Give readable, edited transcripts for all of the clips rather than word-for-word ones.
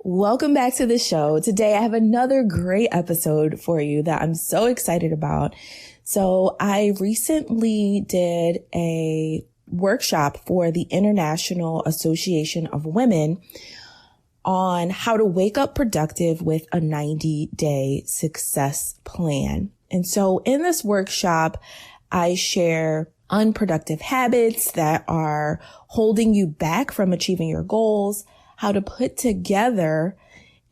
Welcome back to the show. Today I have another great episode for you that I'm so excited about. So I recently did a workshop for the International Association of Women on how to wake up productive with a 90-day success plan. And so in this workshop, I share unproductive habits that are holding you back from achieving your goals, how to put together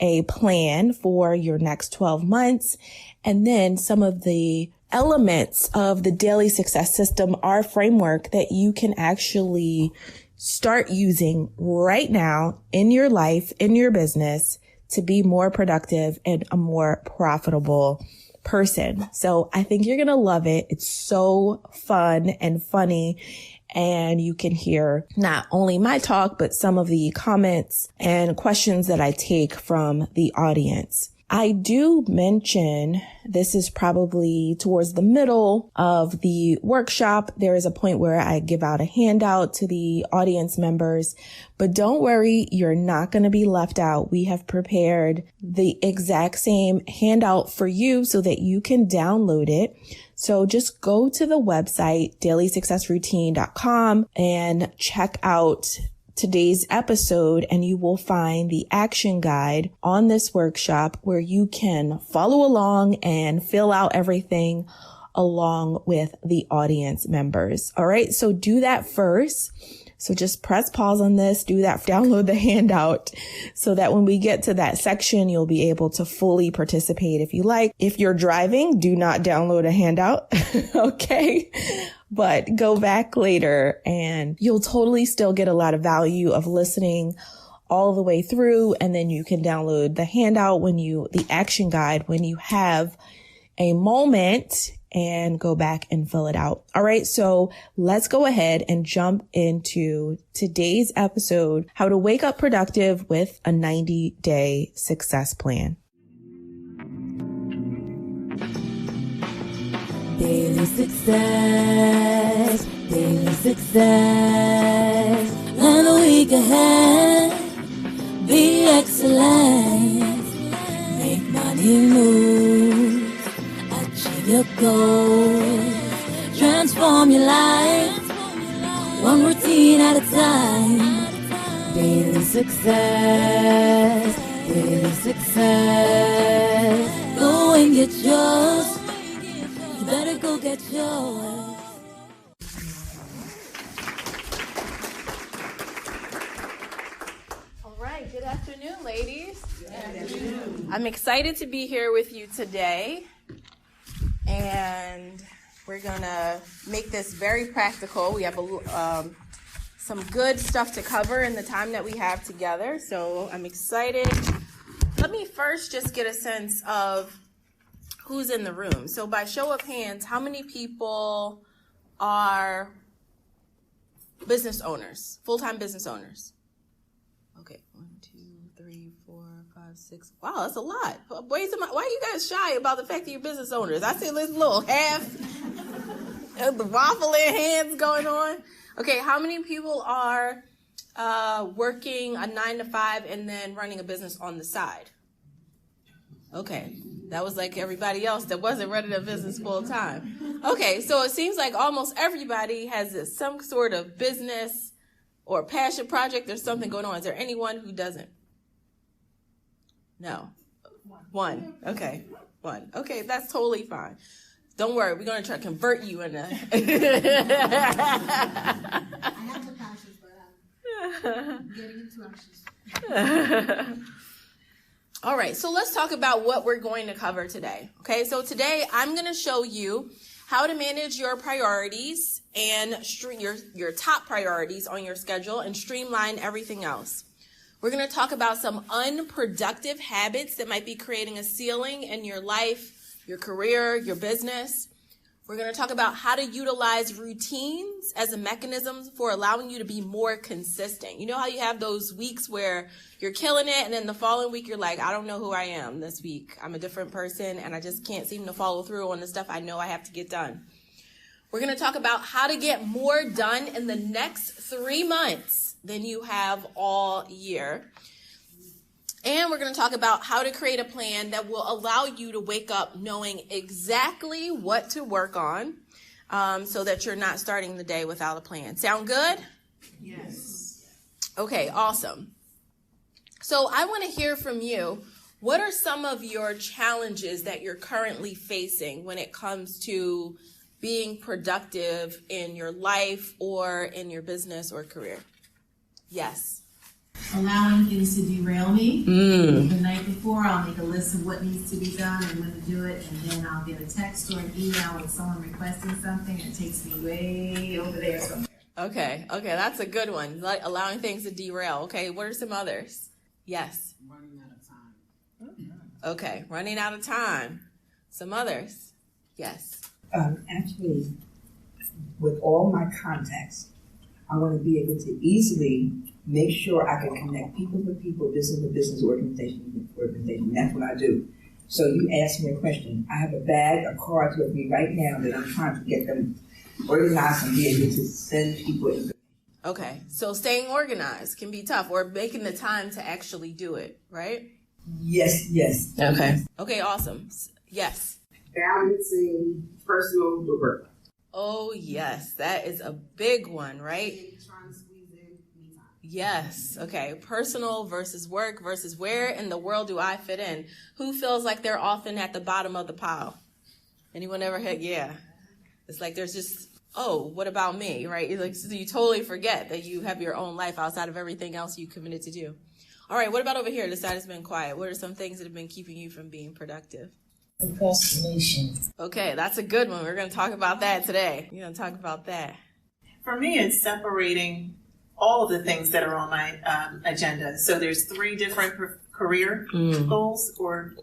a plan for your next 12 months, and then some of the elements of the daily success system, our framework that you can actually start using right now in your life, in your business, to be more productive and a more profitable person. So I think you're going to love it. It's so fun and funny. And you can hear not only my talk, but some of the comments and questions that I take from the audience. I do mention this is probably towards the middle of the workshop. There is a point where I give out a handout to the audience members, but don't worry, you're not going to be left out. We have prepared the exact same handout for you so that you can download it. So just go to the website, dailysuccessroutine.com, and check out today's episode, and you will find the action guide on this workshop where you can follow along and fill out everything along with the audience members. All right. So do that first. So just press pause on this, do that, download the handout so that when we get to that section, you'll be able to fully participate if you like. If you're driving, do not download a handout. Okay. But go back later and you'll totally still get a lot of value of listening all the way through. And then you can download the handout the action guide when you have a moment and go back and fill it out. All right. So let's go ahead and jump into today's episode, how to wake up productive with a 90-day success plan. Daily success, daily success. Plan a week ahead, be excellent. Make money move, achieve your goals. Transform your life, one routine at a time. Daily success, daily success. Go and get yours. Better go get yours. All right. Good afternoon, ladies. Good afternoon. I'm excited to be here with you today. And we're going to make this very practical. We have some good stuff to cover in the time that we have together. So I'm excited. Let me first just get a sense of who's in the room. So by show of hands, how many people are business owners, full-time business owners? Okay, 1, 2, 3, 4, 5, 6. Wow, that's a lot. Why are you guys shy about the fact that you're business owners? I see this little half, the waffling hands going on. Okay, how many people are working a 9 to 5 and then running a business on the side? Okay. That was like everybody else that wasn't running a business full time. Okay, so it seems like almost everybody has some sort of business or passion project or something going on. Is there anyone who doesn't? No. One. Okay. One. Okay, that's totally fine. Don't worry, we're going to try to convert you into... I have the passions, but I'm getting into actions. All right, so let's talk about what we're going to cover today. Okay, so today I'm going to show you how to manage your priorities and your top priorities on your schedule and streamline everything else. We're going to talk about some unproductive habits that might be creating a ceiling in your life, your career, your business. We're going to talk about how to utilize routines as a mechanism for allowing you to be more consistent. You know how you have those weeks where you're killing it and then the following week you're like, I don't know who I am this week. I'm a different person and I just can't seem to follow through on the stuff I know I have to get done. We're going to talk about how to get more done in the next 3 months than you have all year. And then we're going to talk about how to create a plan that will allow you to wake up knowing exactly what to work on, so that you're not starting the day without a plan. Sound good? Yes. Okay, awesome. So I want to hear from you. What are some of your challenges that you're currently facing when it comes to being productive in your life or in your business or career? Yes. Allowing things to derail me. Mm. The night before, I'll make a list of what needs to be done and when to do it, and then I'll get a text or an email with someone requesting something, and it takes me way over there somewhere. Okay, that's a good one. Like allowing things to derail. Okay, what are some others? Yes. Running out of time. Okay, running out of time. Some others? Yes. Actually, with all my contacts, I want to be able to easily make sure I can connect people with people, business with business, organization with organization. That's what I do. So you asked me a question. I have a bag of cards with me right now that I'm trying to get them organized and be able to send people information. Okay, so staying organized can be tough, or making the time to actually do it, right? Yes. Okay, awesome. Yes. Balancing personal with work. Oh, yes, that is a big one, right? Trying to squeeze in me time. Yes. Okay. Personal versus work versus where in the world do I fit in? Who feels like they're often at the bottom of the pile? Anyone ever had? Yeah. It's like there's just, oh, what about me, right? It's like, so you totally forget that you have your own life outside of everything else you committed to do. All right. What about over here? The side has been quiet. What are some things that have been keeping you from being productive? Procrastination. Okay. That's a good one. We're going to talk about that today. We're going to talk about that. For me, it's separating all of the things that are on my agenda. So there's 3 different career goals or,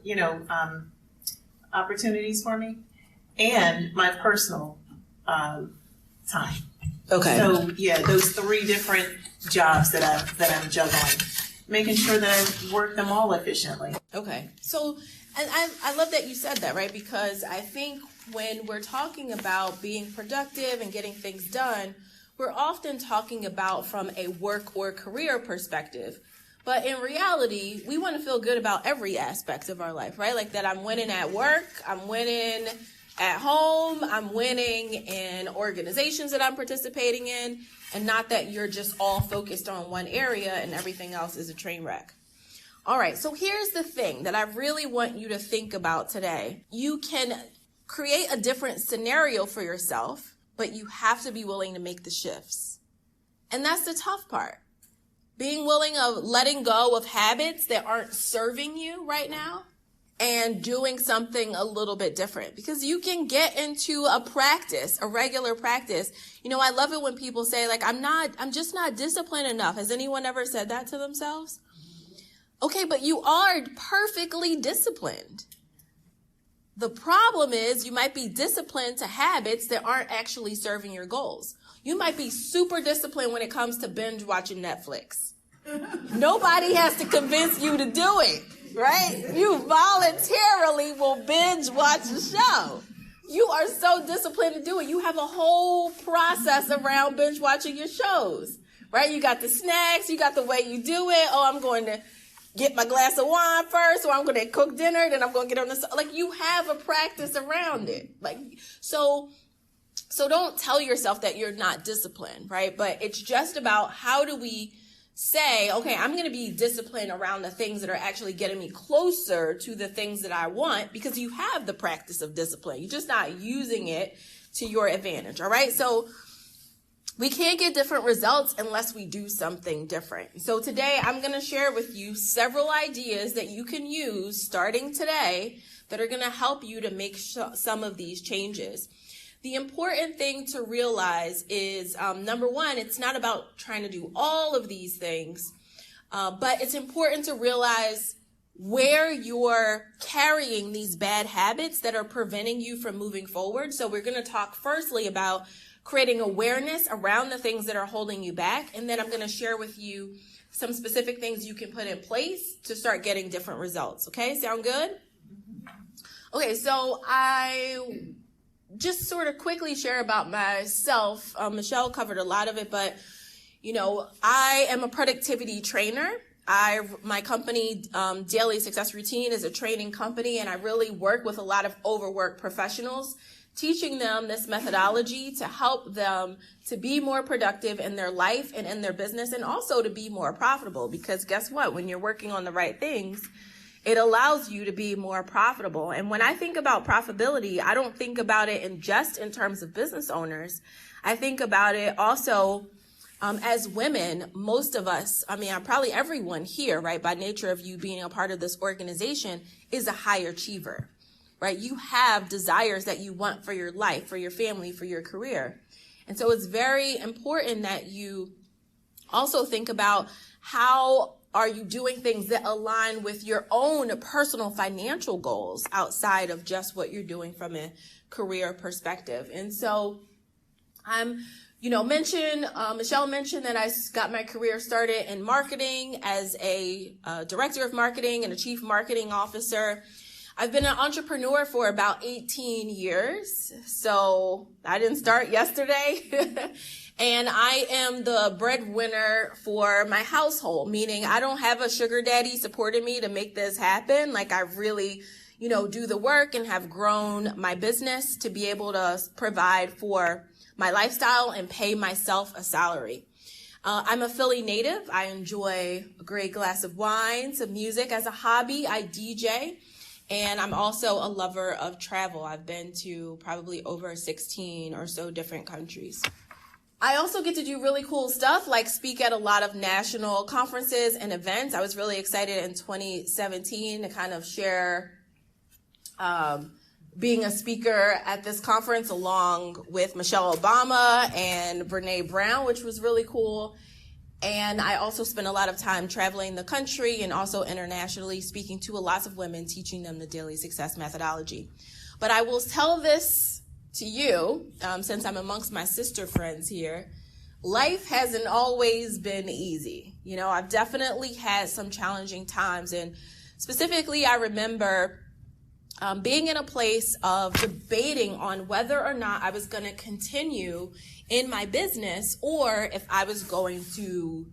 opportunities for me, and my personal time. Okay. So yeah, those 3 different jobs that I'm juggling, making sure that I work them all efficiently. Okay. So, and I love that you said that, right? Because I think when we're talking about being productive and getting things done, we're often talking about from a work or career perspective. But in reality, we want to feel good about every aspect of our life, right? Like that I'm winning at work, I'm winning at home, I'm winning in organizations that I'm participating in, and not that you're just all focused on one area and everything else is a train wreck. All right, so here's the thing that I really want you to think about today. You can create a different scenario for yourself, but you have to be willing to make the shifts. And that's the tough part. Being willing of letting go of habits that aren't serving you right now and doing something a little bit different, because you can get into a practice, a regular practice. I love it when people say like, I'm just not disciplined enough. Has anyone ever said that to themselves? Okay, but you are perfectly disciplined. The problem is you might be disciplined to habits that aren't actually serving your goals. You might be super disciplined when it comes to binge watching Netflix. Nobody has to convince you to do it, right? You voluntarily will binge watch a show. You are so disciplined to do it. You have a whole process around binge watching your shows, right? You got the snacks, you got the way you do it. Oh, I'm going to get my glass of wine first, or I'm going to cook dinner, then I'm going to get on the, like you have a practice around it. Like, so don't tell yourself that you're not disciplined, right? But it's just about how do we say, okay, I'm going to be disciplined around the things that are actually getting me closer to the things that I want, because you have the practice of discipline. You're just not using it to your advantage. All right. So we can't get different results unless we do something different. So today I'm going to share with you several ideas that you can use starting today that are going to help you to make some of these changes. The important thing to realize is, number one, it's not about trying to do all of these things, but it's important to realize where you're carrying these bad habits that are preventing you from moving forward. So we're going to talk firstly about creating awareness around the things that are holding you back. And then I'm going to share with you some specific things you can put in place to start getting different results. Okay, sound good? Okay, so I just sort of quickly share about myself. Michelle covered a lot of it, but I am a productivity trainer. My company, Daily Success Routine, is a training company, and I really work with a lot of overworked professionals, teaching them this methodology to help them to be more productive in their life and in their business, and also to be more profitable. Because guess what? When you're working on the right things, it allows you to be more profitable. And when I think about profitability, I don't think about it in terms of business owners. I think about it also as women. Most of us, probably everyone here, right, by nature of you being a part of this organization, is a high achiever, right? You have desires that you want for your life, for your family, for your career. And so it's very important that you also think about how are you doing things that align with your own personal financial goals outside of just what you're doing from a career perspective. And so Michelle mentioned that I got my career started in marketing as a director of marketing and a chief marketing officer. I've been an entrepreneur for about 18 years. So I didn't start yesterday. And I am the breadwinner for my household, meaning I don't have a sugar daddy supporting me to make this happen. Like, I really, do the work and have grown my business to be able to provide for my lifestyle and pay myself a salary. I'm a Philly native. I enjoy a great glass of wine, some music as a hobby. I DJ, and I'm also a lover of travel. I've been to probably over 16 or so different countries. I also get to do really cool stuff, like speak at a lot of national conferences and events. I was really excited in 2017 to kind of share being a speaker at this conference along with Michelle Obama and Brene Brown, which was really cool. And I also spent a lot of time traveling the country and also internationally, speaking to lots of women, teaching them the daily success methodology. But I will tell this to you, since I'm amongst my sister friends here, life hasn't always been easy. I've definitely had some challenging times. And specifically, I remember being in a place of debating on whether or not I was going to continue in my business or if I was going to,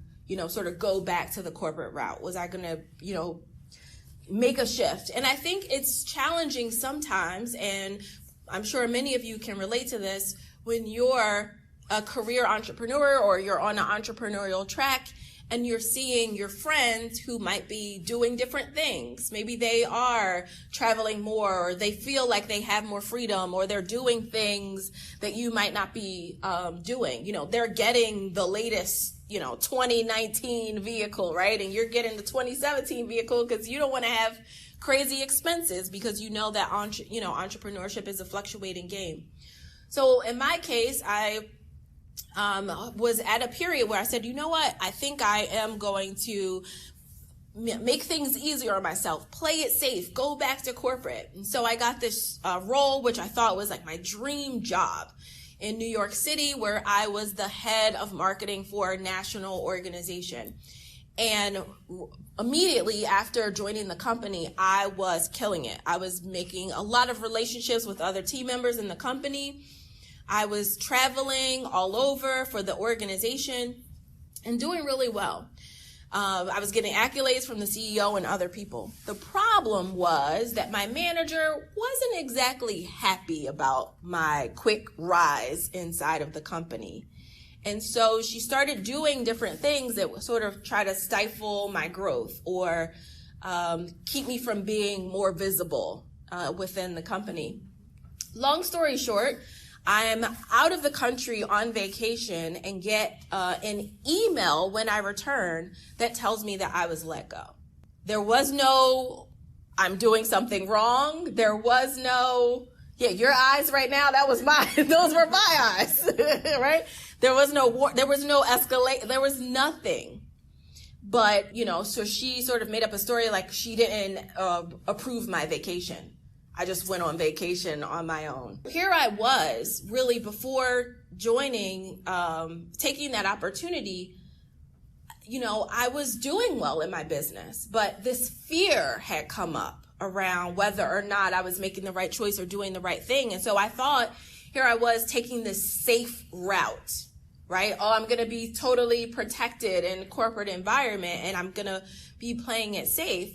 sort of go back to the corporate route. Was I going to, make a shift? And I think it's challenging sometimes, and I'm sure many of you can relate to this, when you're a career entrepreneur or you're on an entrepreneurial track and you're seeing your friends who might be doing different things. Maybe they are traveling more, or they feel like they have more freedom, or they're doing things that you might not be doing. They're getting the latest, 2019 vehicle, right? And you're getting the 2017 vehicle because you don't want to have crazy expenses, because that entrepreneurship is a fluctuating game. So in my case, I was at a period where I said, you know what, I think I am going to make things easier on myself, play it safe, go back to corporate. And so I got this role, which I thought was like my dream job, in New York City, where I was the head of marketing for a national organization. And immediately after joining the company, I was killing it. I was making a lot of relationships with other team members in the company. I was traveling all over for the organization and doing really well. I was getting accolades from the CEO and other people. The problem was that my manager wasn't exactly happy about my quick rise inside of the company. And so she started doing different things that would sort of try to stifle my growth or keep me from being more visible within the company. Long story short, I'm out of the country on vacation and get an email when I return that tells me that I was let go. There was no, I'm doing something wrong. There was no, your eyes right now, that was mine. Those were my eyes, right? There was no escalate. There was nothing. But, so she sort of made up a story like she didn't approve my vacation. I just went on vacation on my own. Here I was, really, before joining, taking that opportunity, I was doing well in my business, but this fear had come up around whether or not I was making the right choice or doing the right thing. And so I thought, here I was taking this safe route, right? Oh, I'm going to be totally protected in corporate environment and I'm going to be playing it safe.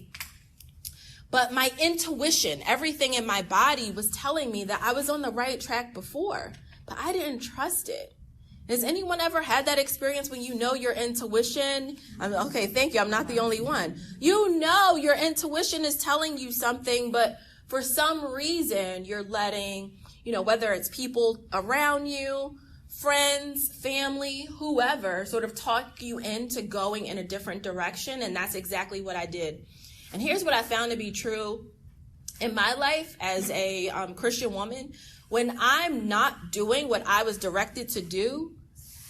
But my intuition, everything in my body was telling me that I was on the right track before, but I didn't trust it. Has anyone ever had that experience when you know your intuition? Okay, thank you. I'm not the only one. You know your intuition is telling you something, but for some reason you're letting, whether it's people around you, friends, family, whoever, sort of talk you into going in a different direction. And that's exactly what I did. And here's what I found to be true in my life as a Christian woman. When I'm not doing what I was directed to do,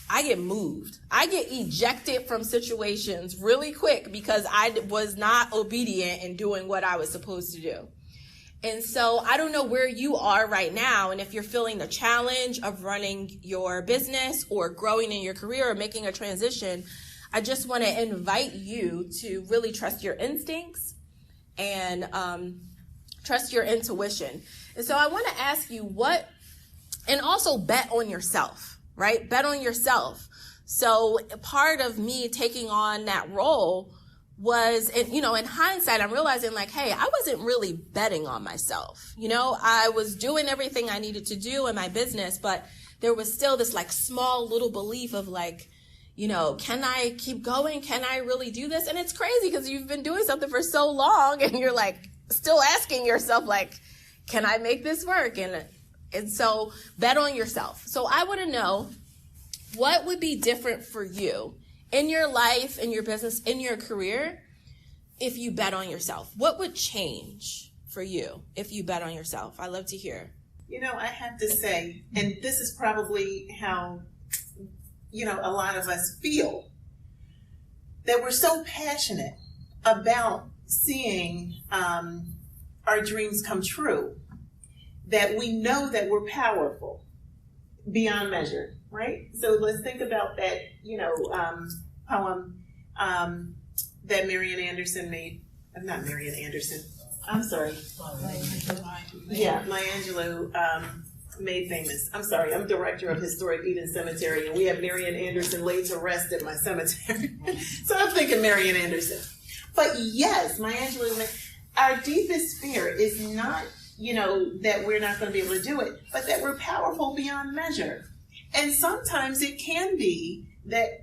I get moved. I get ejected from situations really quick because I was not obedient in doing what I was supposed to do. And so I don't know where you are right now. And if you're feeling the challenge of running your business or growing in your career or making a transition, I just want to invite you to really trust your instincts and trust your intuition. And so I want to ask you and also bet on yourself, right? Bet on yourself. So part of me taking on that role was, in hindsight, I'm realizing hey, I wasn't really betting on myself. I was doing everything I needed to do in my business, but there was still this small little belief of can I keep going? Can I really do this? And it's crazy because you've been doing something for so long and you're still asking yourself, can I make this work? And so bet on yourself. So I want to know what would be different for you in your life, in your business, in your career, if you bet on yourself. What would change for you if you bet on yourself? I love to hear. I have to say, and this is probably how a lot of us feel, that we're so passionate about seeing our dreams come true that we know that we're powerful beyond measure, right? So let's think about that, poem that Marian Anderson made. Not Marian Anderson. I'm sorry. Yeah, Maya Angelou made famous. I'm sorry, I'm director of Historic Eden Cemetery, and we have Marian Anderson laid to rest at my cemetery. So I'm thinking Marian Anderson. But yes, Maya Angelou, our deepest fear is not, that we're not going to be able to do it, but that we're powerful beyond measure. And sometimes it can be that,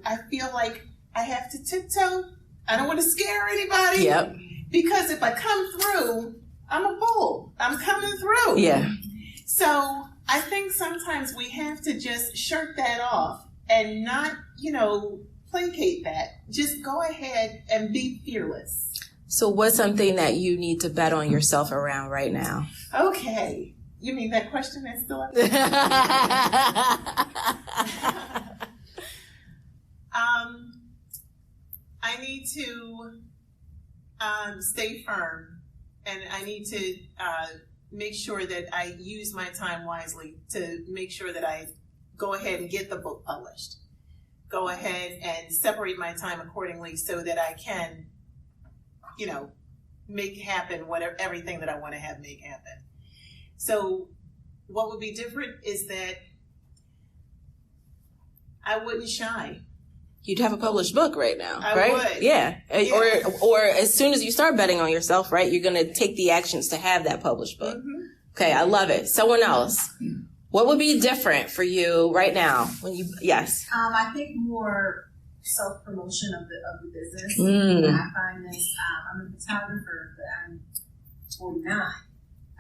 I feel like I have to tiptoe. I don't want to scare anybody. Yep. Because if I come through, I'm a bull. I'm coming through. Yeah. So I think sometimes we have to just shirk that off and not, placate that. Just go ahead and be fearless. So what's something that you need to bet on yourself around right now? Okay. You mean that question is still up? I need to stay firm, and I need to make sure that I use my time wisely to make sure that I go ahead and get the book published. Go ahead and separate my time accordingly so that I can, make happen everything that I want to have make happen. So what would be different is that I wouldn't shy. You'd have a published book right now, I right? would. Yeah. Yeah. Or as soon as you start betting on yourself, right, you're going to take the actions to have that published book. Mm-hmm. Okay, I love it. Someone else. What would be different for you right now when yes? I think more self-promotion of the business. I find this, I'm a photographer, but I'm 49.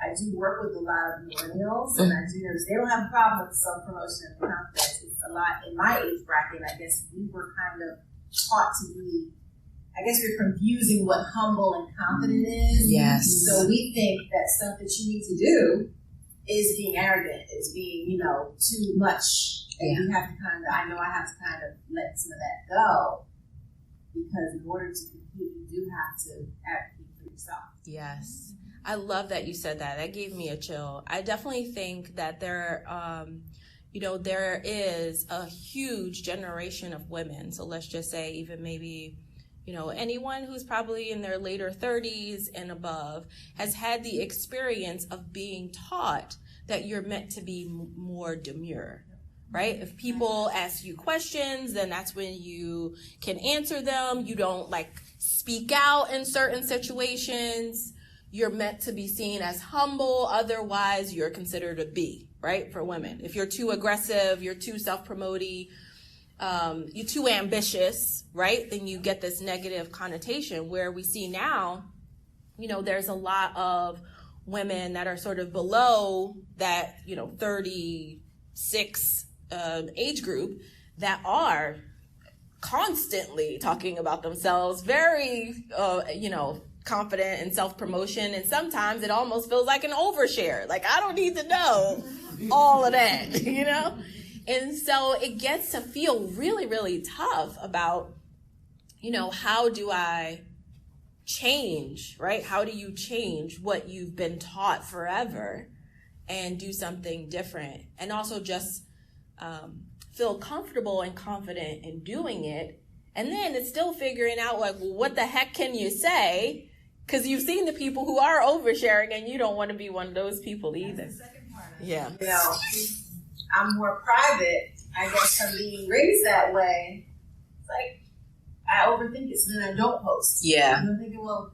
I do work with a lot of millennials, and I do notice they don't have a problem with self-promotion and confidence. It's a lot in my age bracket. I guess we were kind of taught to be, I guess we're confusing what humble and confident is. Yes. So we think that stuff that you need to do is being arrogant, is being, too much. And you have to I have to kind of let some of that go, because in order to compete, you do have to advocate for yourself. Yes. I love that you said that. That gave me a chill. I definitely think that there is a huge generation of women. So let's just say even maybe, anyone who's probably in their later 30s and above has had the experience of being taught that you're meant to be more demure, right? If people ask you questions, then that's when you can answer them. You don't like speak out in certain situations. You're meant to be seen as humble. Otherwise, you're considered a B, right? For women. If you're too aggressive, you're too self-promoting, you're too ambitious, right? Then you get this negative connotation where we see now, you know, there's a lot of women that are sort of below that, you know, 36 age group that are constantly talking about themselves, very, you know, confident and self-promotion. And sometimes it almost feels like an overshare. Like, I don't need to know all of that, you know? And so it gets to feel really, really tough about, you know, how do I change, right? How do you change what you've been taught forever and do something different? And also just feel comfortable and confident in doing it. And then it's still figuring out, like, well, what the heck can you say? Because you've seen the people who are oversharing, and you don't want to be one of those people either. That's the second part of it. Yeah. You know, I'm more private. I guess from being raised that way, it's like I overthink it, so then I don't post. Yeah. And I'm thinking, well,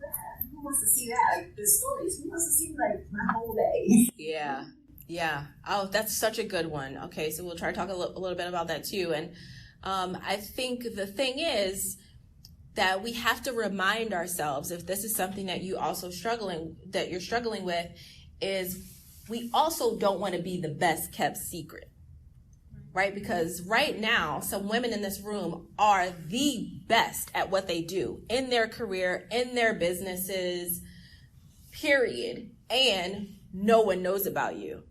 who wants to see that? Like the stories, who wants to see like my whole day? Yeah. Yeah. Oh, that's such a good one. Okay, so we'll try to talk a little bit about that too. And I think the thing is that we have to remind ourselves, if this is something that you're struggling with, is we also don't want to be the best kept secret, right? Because right now, some women in this room are the best at what they do in their career, in their businesses, period. And no one knows about you,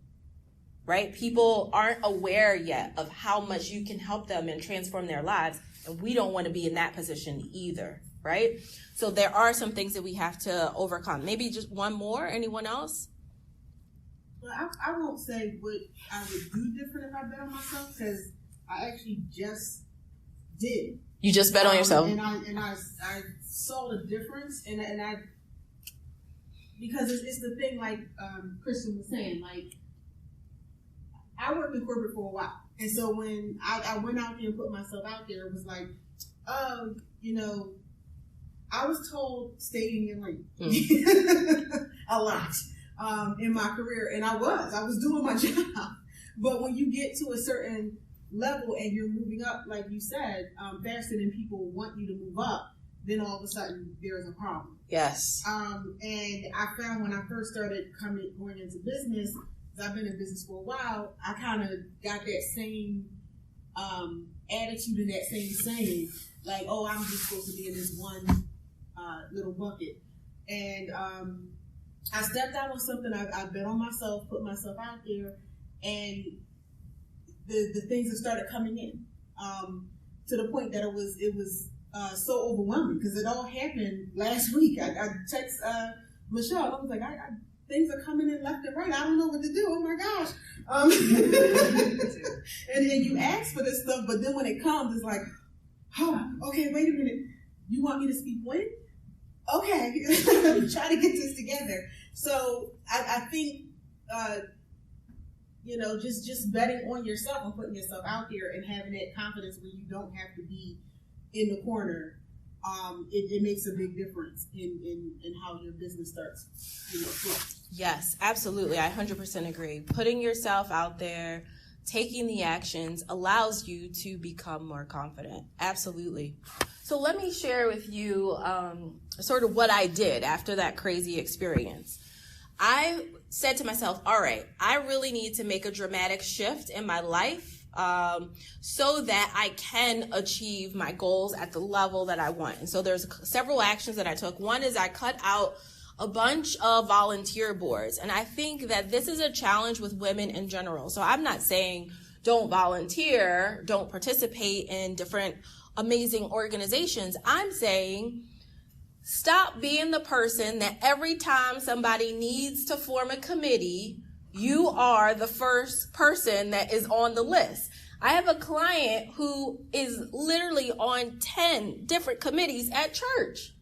right? People aren't aware yet of how much you can help them and transform their lives. And we don't want to be in that position either, right? So there are some things that we have to overcome. Maybe just one more. Anyone else? Well, I won't say what I would do different if I bet on myself, because I actually just did. You just bet on yourself? And I saw the difference, and I because it's the thing, like Kristen was saying, like, I worked in corporate for a while. And so when I went out there and put myself out there, it was like, oh, you know, I was told stay in your lane a lot in my career. And I was doing my job. But when you get to a certain level and you're moving up, like you said, faster than people want you to move up, then all of a sudden there's a problem. Yes. And I found when I first started going into business, I've been in business for a while, I kind of got that same attitude and that same saying, like, oh, I'm just supposed to be in this one little bucket. And I stepped out on something. I bet on myself, put myself out there, and the things that started coming in to the point that it was so overwhelming, because it all happened last week. I texted Michelle. I was like, things are coming in left and right. I don't know what to do. Oh my gosh. And then you ask for this stuff, but then when it comes, it's like, oh, okay, wait a minute. You want me to speak when? Okay. Try to get this together. So I think, you know, just betting on yourself and putting yourself out there and having that confidence where you don't have to be in the corner. It makes a big difference in how your business starts, you know, flowing. Yes, absolutely. I 100% agree. Putting yourself out there, taking the actions allows you to become more confident. Absolutely. So let me share with you sort of what I did after that crazy experience. I said to myself, all right, I really need to make a dramatic shift in my life so that I can achieve my goals at the level that I want. And so there's several actions that I took. One is I cut out a bunch of volunteer boards. And I think that this is a challenge with women in general. So I'm not saying don't volunteer, don't participate in different amazing organizations. I'm saying stop being the person that every time somebody needs to form a committee, you are the first person that is on the list. I have a client who is literally on 10 different committees at church.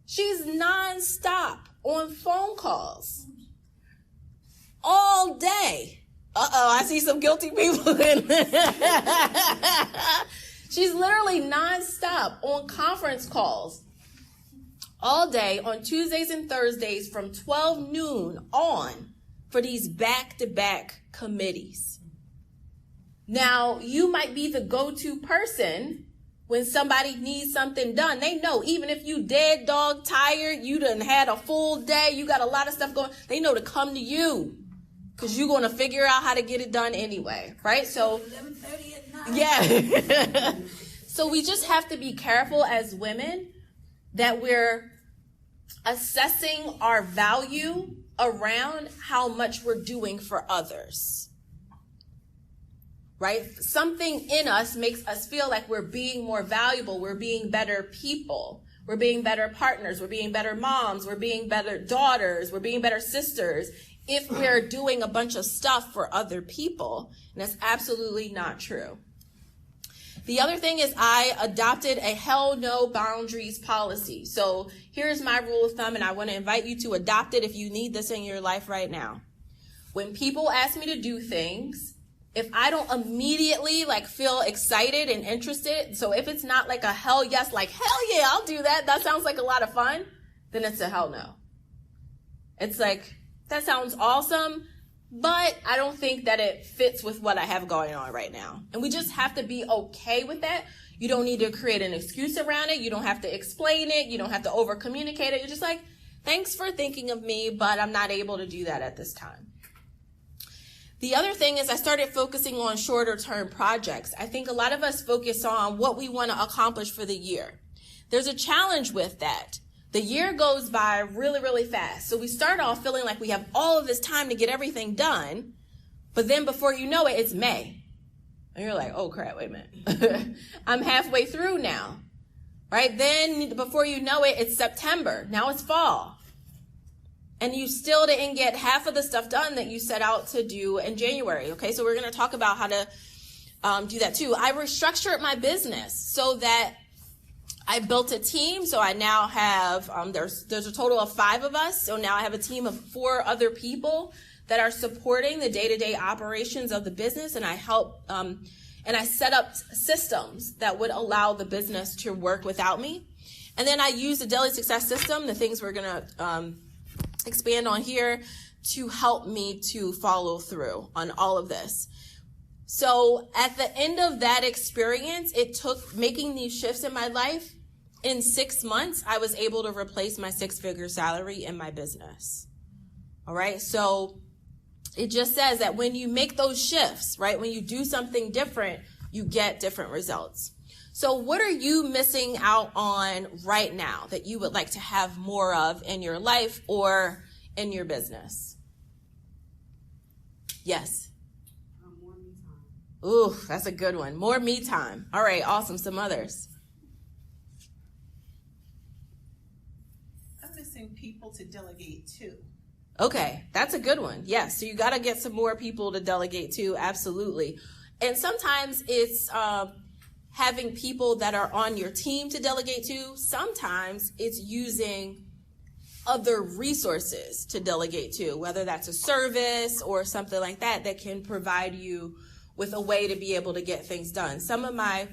She's nonstop on phone calls all day. I see some guilty people in She's literally nonstop on conference calls all day on Tuesdays and Thursdays from 12 noon on for these back-to-back committees. Now, you might be the go-to person when somebody needs something done. They know even if you dead dog tired, you done had a full day, you got a lot of stuff going, they know to come to you because you're going to figure out how to get it done anyway, right? So, 11:30 at night. yeah. So we just have to be careful as women that we're assessing our value around how much we're doing for others. Right? Something in us makes us feel like we're being more valuable. We're being better people. We're being better partners. We're being better moms. We're being better daughters. We're being better sisters if we're doing a bunch of stuff for other people. And that's absolutely not true. The other thing is I adopted a hell no boundaries policy. So here's my rule of thumb, and I want to invite you to adopt it if you need this in your life right now. When people ask me to do things, if I don't immediately feel excited and interested, so if it's not like a hell yes, like hell yeah, I'll do that, that sounds like a lot of fun, then it's a hell no. It's like, that sounds awesome, but I don't think that it fits with what I have going on right now. And we just have to be okay with that. You don't need to create an excuse around it. You don't have to explain it. You don't have to over communicate it. You're just like, thanks for thinking of me, but I'm not able to do that at this time. The other thing is I started focusing on shorter term projects. I think a lot of us focus on what we want to accomplish for the year. There's a challenge with that. The year goes by really, really fast. So we start off feeling like we have all of this time to get everything done, but then before you know it, it's May. And you're like, oh crap, wait a minute. I'm halfway through now, right? Then before you know it, it's September. Now it's fall. And you still didn't get half of the stuff done that you set out to do in January. Okay, so we're going to talk about how to do that too. I restructured my business so that I built a team. So I now have, there's a total of 5 of us. So now I have a team of 4 other people that are supporting the day-to-day operations of the business. And I help, and I set up systems that would allow the business to work without me. And then I use the daily success system, the things we're going to expand on here, to help me to follow through on all of this. So at the end of that experience, it took making these shifts in my life. In 6 months, I was able to replace my 6-figure salary in my business. All right. So it just says that when you make those shifts, right, when you do something different, you get different results. So what are you missing out on right now that you would like to have more of in your life or in your business? Yes. More me time. Ooh, that's a good one. More me time. All right, awesome. Some others. I'm missing people to delegate to. Okay, that's a good one. Yes, so you got to get some more people to delegate to. Absolutely. And sometimes it's having people that are on your team to delegate to. Sometimes it's using other resources to delegate to, whether that's a service or something like that that can provide you with a way to be able to get things done. Some of my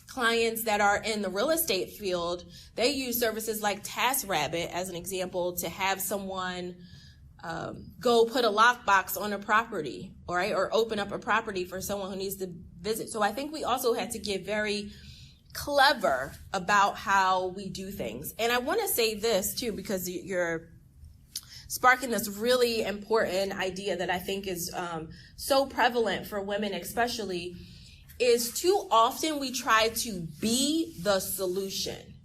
clients that are in the real estate field, they use services like TaskRabbit as an example to have someone go put a lockbox on a property, all right, or open up a property for someone who needs to visit. So I think we also had to get very clever about how we do things. And I want to say this too, because you're sparking this really important idea that I think is so prevalent for women especially, is too often we try to be the solution.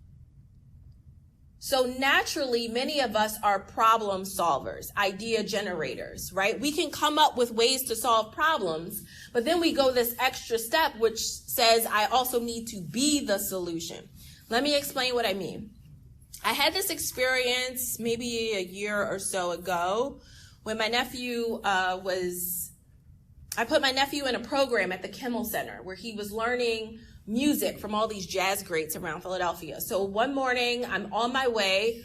So naturally, many of us are problem solvers, idea generators, right? We can come up with ways to solve problems, but then we go this extra step, which says, I also need to be the solution. Let me explain what I mean. I had this experience maybe a year or so ago when my nephew I put my nephew in a program at the Kimmel Center where he was learning music from all these jazz greats around Philadelphia. So one morning, I'm on my way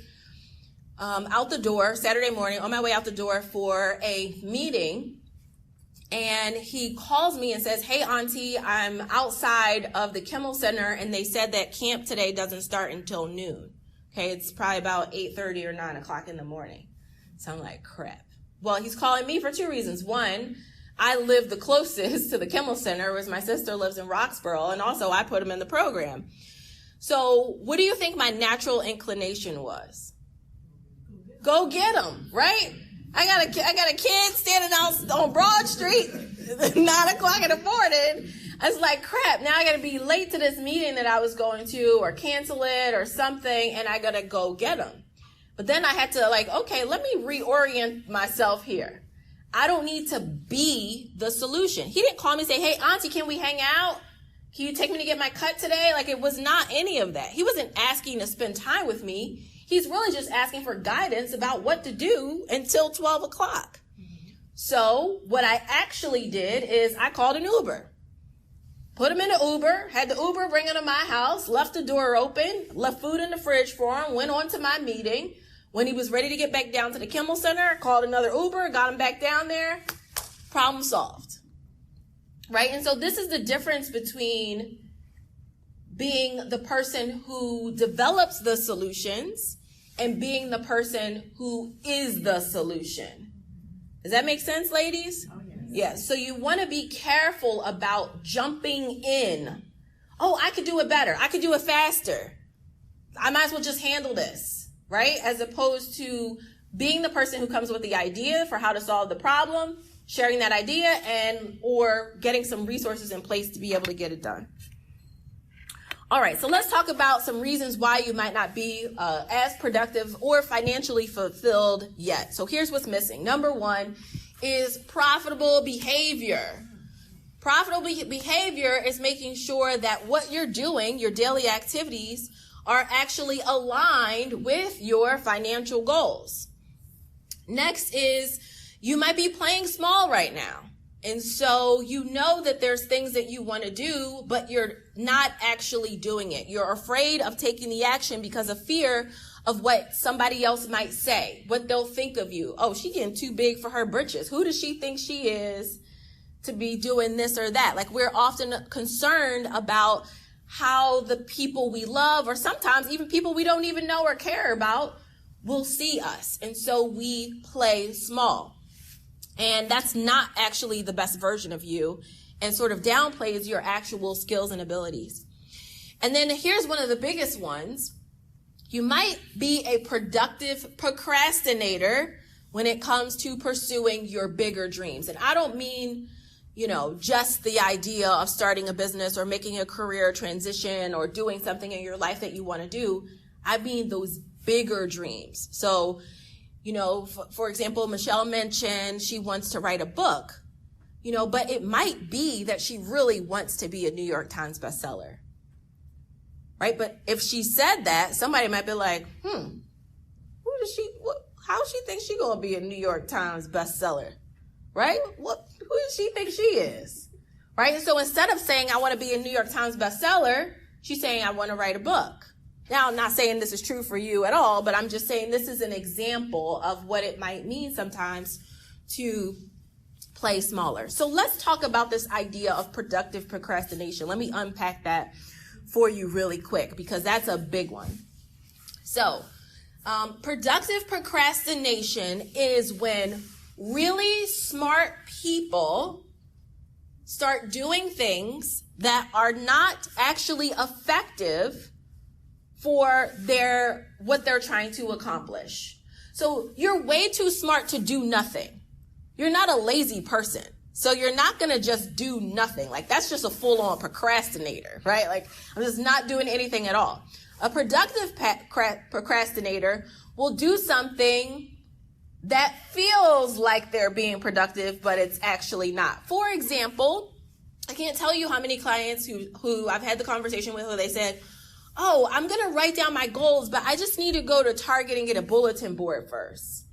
out the door, Saturday morning, on my way out the door for a meeting. And he calls me and says, hey, Auntie, I'm outside of the Kimmel Center, and they said that camp today doesn't start until noon. Okay, it's probably about 8:30 or 9 o'clock in the morning. So I'm like, crap. Well, he's calling me for two reasons. One, I live the closest to the Kimmel Center, whereas my sister lives in Roxborough, and also I put him in the program. So what do you think my natural inclination was? Go get him, right? I got a kid standing out on Broad Street, 9 o'clock in the morning. I was like, crap, now I got to be late to this meeting that I was going to, or cancel it or something, and I got to go get him. But then I had to okay, let me reorient myself here. I don't need to be the solution. He didn't call me and say, hey, Auntie, can we hang out? Can you take me to get my cut today? It was not any of that. He wasn't asking to spend time with me. He's really just asking for guidance about what to do until 12 o'clock. So what I actually did is I called an Uber, put him in an Uber, had the Uber bring him to my house, left the door open, left food in the fridge for him, went on to my meeting. When he was ready to get back down to the Kimmel Center, called another Uber, got him back down there, problem solved. Right? And so this is the difference between being the person who develops the solutions and being the person who is the solution. Does that make sense, ladies? Oh, yes. Yes. So you want to be careful about jumping in. Oh, I could do it better. I could do it faster. I might as well just handle this, right? As opposed to being the person who comes with the idea for how to solve the problem, sharing that idea, or getting some resources in place to be able to get it done. All right, so let's talk about some reasons why you might not be as productive or financially fulfilled yet. So here's what's missing. Number one is profitable behavior. Profitable behavior is making sure that what you're doing, your daily activities, are actually aligned with your financial goals. Next is you might be playing small right now. And so you know that there's things that you want to do, but you're not actually doing it. You're afraid of taking the action because of fear of what somebody else might say, what they'll think of you. Oh, she's getting too big for her britches. Who does she think she is to be doing this or that? We're often concerned about how the people we love, or sometimes even people we don't even know or care about, will see us. And so we play small. And that's not actually the best version of you, and sort of downplays your actual skills and abilities. And then here's one of the biggest ones. You might be a productive procrastinator when it comes to pursuing your bigger dreams. And I don't mean, just the idea of starting a business or making a career transition or doing something in your life that you want to do. I mean those bigger dreams. So, for example, Michelle mentioned she wants to write a book, but it might be that she really wants to be a New York Times bestseller, right? But if she said that, somebody might be like, how she think she gonna be a New York Times bestseller, right? Who does she think she is, right? So instead of saying I want to be a New York Times bestseller, she's saying I want to write a book. Now, I'm not saying this is true for you at all, but I'm just saying this is an example of what it might mean sometimes to play smaller. So let's talk about this idea of productive procrastination. Let me unpack that for you really quick, because that's a big one. So, productive procrastination is when really smart people start doing things that are not actually effective for what they're trying to accomplish. So you're way too smart to do nothing. You're not a lazy person. So you're not going to just do nothing. That's just a full-on procrastinator, right? I'm just not doing anything at all. A productive procrastinator will do something that feels like they're being productive, but it's actually not. For example, I can't tell you how many clients who I've had the conversation with where they said, oh, I'm going to write down my goals, but I just need to go to Target and get a bulletin board first.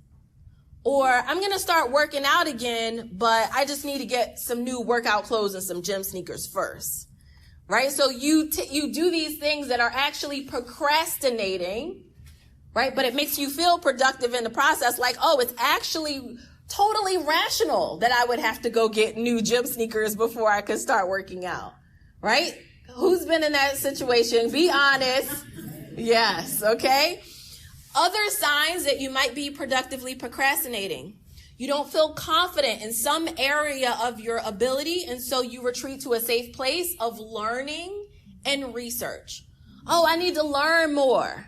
Or I'm going to start working out again, but I just need to get some new workout clothes and some gym sneakers first. Right? So you do these things that are actually procrastinating, right? But it makes you feel productive in the process, it's actually totally rational that I would have to go get new gym sneakers before I could start working out, right? Who's been in that situation? Be honest. Yes, okay? Other signs that you might be productively procrastinating. You don't feel confident in some area of your ability, and so you retreat to a safe place of learning and research. Oh, I need to learn more.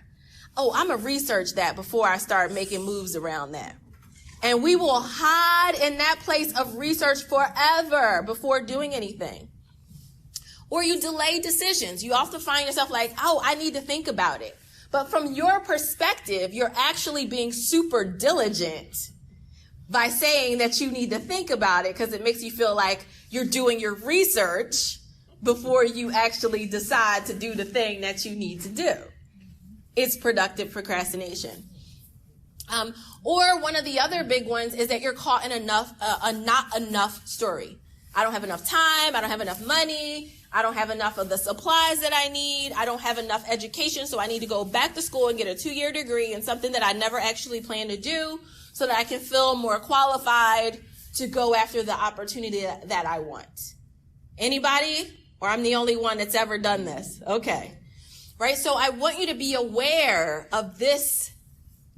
Oh, I'm going to research that before I start making moves around that. And we will hide in that place of research forever before doing anything. Or you delay decisions. You often find yourself like, oh, I need to think about it. But from your perspective, you're actually being super diligent by saying that you need to think about it because it makes you feel like you're doing your research before you actually decide to do the thing that you need to do. It's productive procrastination. Or one of the other big ones is that you're caught in a not enough story. I don't have enough time. I don't have enough money. I don't have enough of the supplies that I need. I don't have enough education, so I need to go back to school and get a 2-year degree in something that I never actually planned to do so that I can feel more qualified to go after the opportunity that I want. Anybody? Or I'm the only one that's ever done this? Okay. Right? So I want you to be aware of this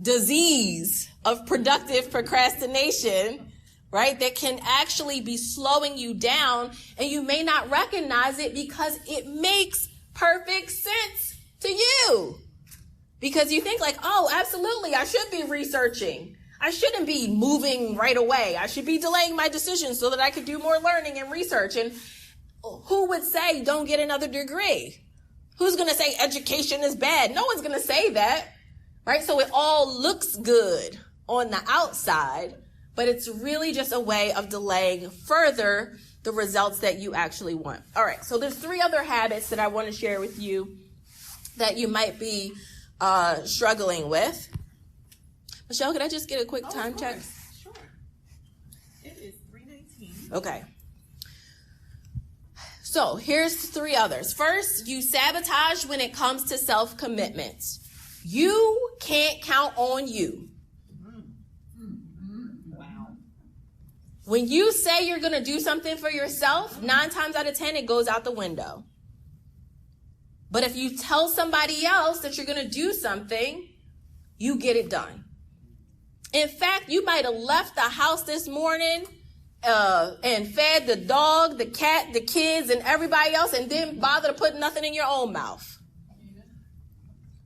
disease of productive procrastination, right? That can actually be slowing you down, and you may not recognize it because it makes perfect sense to you. Because you think like, oh, absolutely, I should be researching. I shouldn't be moving right away. I should be delaying my decisions so that I could do more learning and research. And who would say don't get another degree? Who's going to say education is bad? No one's going to say that, right? So it all looks good on the outside, but it's really just a way of delaying further the results that you actually want. All right, so there's 3 other habits that I want to share with you that you might be struggling with. Michelle, could I just get a quick time check? Sure. It is 3:19. Okay. So here's 3 others. First, you sabotage when it comes to self-commitment. You can't count on you. Wow. When you say you're going to do something for yourself, 9 times out of 10, it goes out the window. But if you tell somebody else that you're going to do something, you get it done. In fact, you might have left the house this morning and fed the dog, the cat, the kids, and everybody else, and didn't bother to put nothing in your own mouth.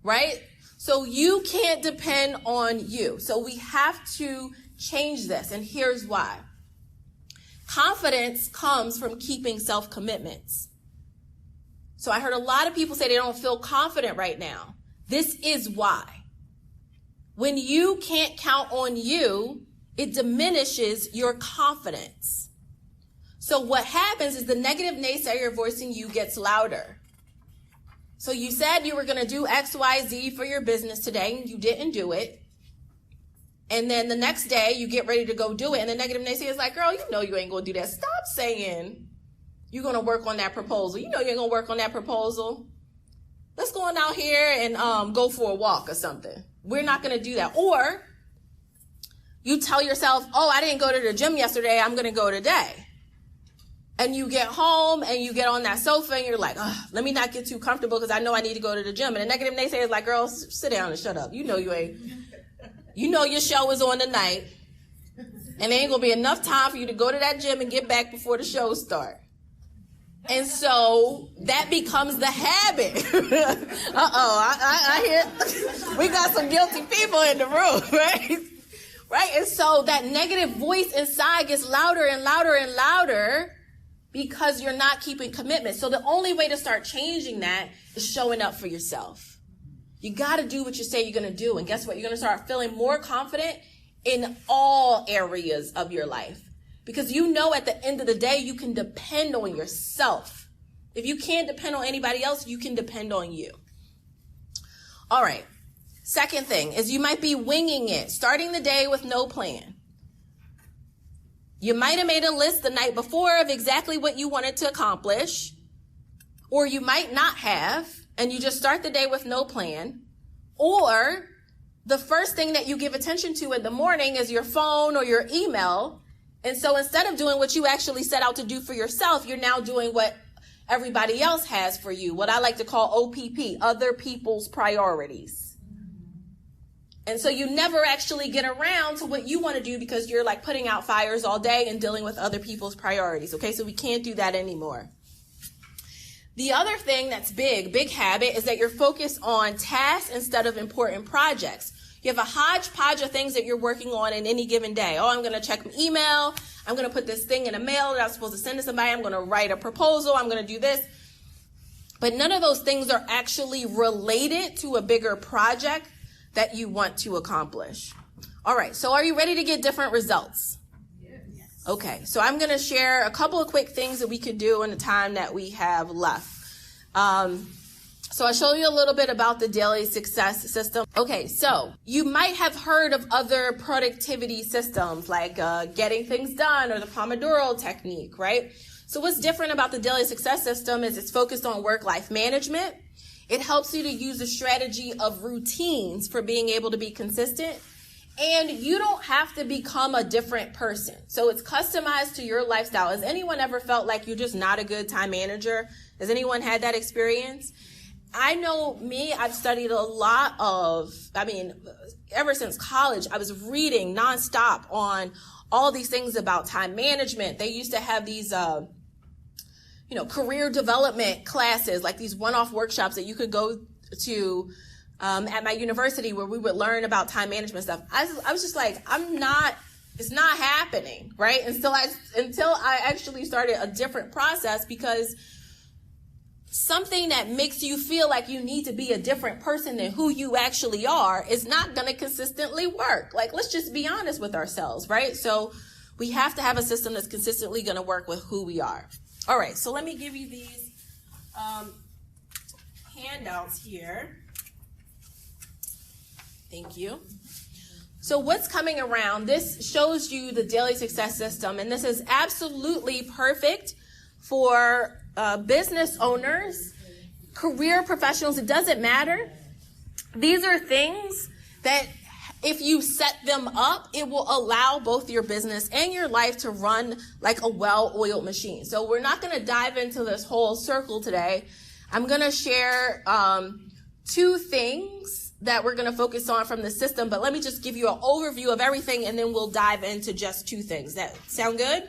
Right? So you can't depend on you. So we have to change this, and here's why. Confidence comes from keeping self-commitments. So I heard a lot of people say they don't feel confident right now. This is why. When you can't count on you, it diminishes your confidence. So what happens is the negative naysayer voicing you gets louder. So you said you were going to do X, Y, Z for your business today, and you didn't do it. And then the next day you get ready to go do it, and the negative naysayer is like, girl, you know you ain't going to do that. Stop saying you're going to work on that proposal. You know you ain't going to work on that proposal. Let's go on out here and go for a walk or something. We're not going to do that. Or you tell yourself, oh, I didn't go to the gym yesterday. I'm going to go today. And you get home and you get on that sofa and you're like, oh, let me not get too comfortable because I know I need to go to the gym. And the negative naysayer is like, girl, sit down and shut up. You know you ain't. You know your show is on tonight. And there ain't going to be enough time for you to go to that gym and get back before the show starts. And so that becomes the habit. I hear we got some guilty people in the room, right? Right? And so that negative voice inside gets louder and louder and louder because you're not keeping commitment. So the only way to start changing that is showing up for yourself. You got to do what you say you're going to do. And guess what? You're going to start feeling more confident in all areas of your life. Because you know at the end of the day, you can depend on yourself. If you can't depend on anybody else, you can depend on you. All right. Second thing is you might be winging it, starting the day with no plan. You might have made a list the night before of exactly what you wanted to accomplish, or you might not have, and you just start the day with no plan, or the first thing that you give attention to in the morning is your phone or your email. And so instead of doing what you actually set out to do for yourself, you're now doing what everybody else has for you, what I like to call OPP, other people's priorities. And so you never actually get around to what you want to do because you're like putting out fires all day and dealing with other people's priorities. Okay, so we can't do that anymore. The other thing that's big habit is that you're focused on tasks instead of important projects. You have a hodgepodge of things that you're working on in any given day. Oh, I'm going to check my email. I'm going to put this thing in a mail that I'm supposed to send to somebody. I'm going to write a proposal. I'm going to do this. But none of those things are actually related to a bigger project that you want to accomplish. All right. So are you ready to get different results? Yes. Okay. So I'm going to share a couple of quick things that we could do in the time that we have left. So I'll show you a little bit about the daily success system. Okay, so you might have heard of other productivity systems like getting things done or the Pomodoro technique, right? So what's different about the daily success system is it's focused on work-life management. It helps you to use a strategy of routines for being able to be consistent. And you don't have to become a different person. So it's customized to your lifestyle. Has anyone ever felt like you're just not a good time manager? Has anyone had that experience? I know me, I've studied a lot ever since college, I was reading nonstop on all these things about time management. They used to have these, career development classes, like these one-off workshops that you could go to at my university where we would learn about time management stuff. I was just like, it's not happening, right? Until I actually started a different process, because something that makes you feel like you need to be a different person than who you actually are is not going to consistently work. Like, let's just be honest with ourselves, right? So we have to have a system that's consistently going to work with who we are. All right, so let me give you these handouts here. Thank you. So what's coming around? This shows you the daily success system, and this is absolutely perfect for business owners, career professionals. It doesn't matter. These are things that if you set them up, it will allow both your business and your life to run like a well-oiled machine. So we're not going to dive into this whole circle today. I'm going to share two things that we're going to focus on from the system, but let me just give you an overview of everything, and then we'll dive into just two things. That sound good?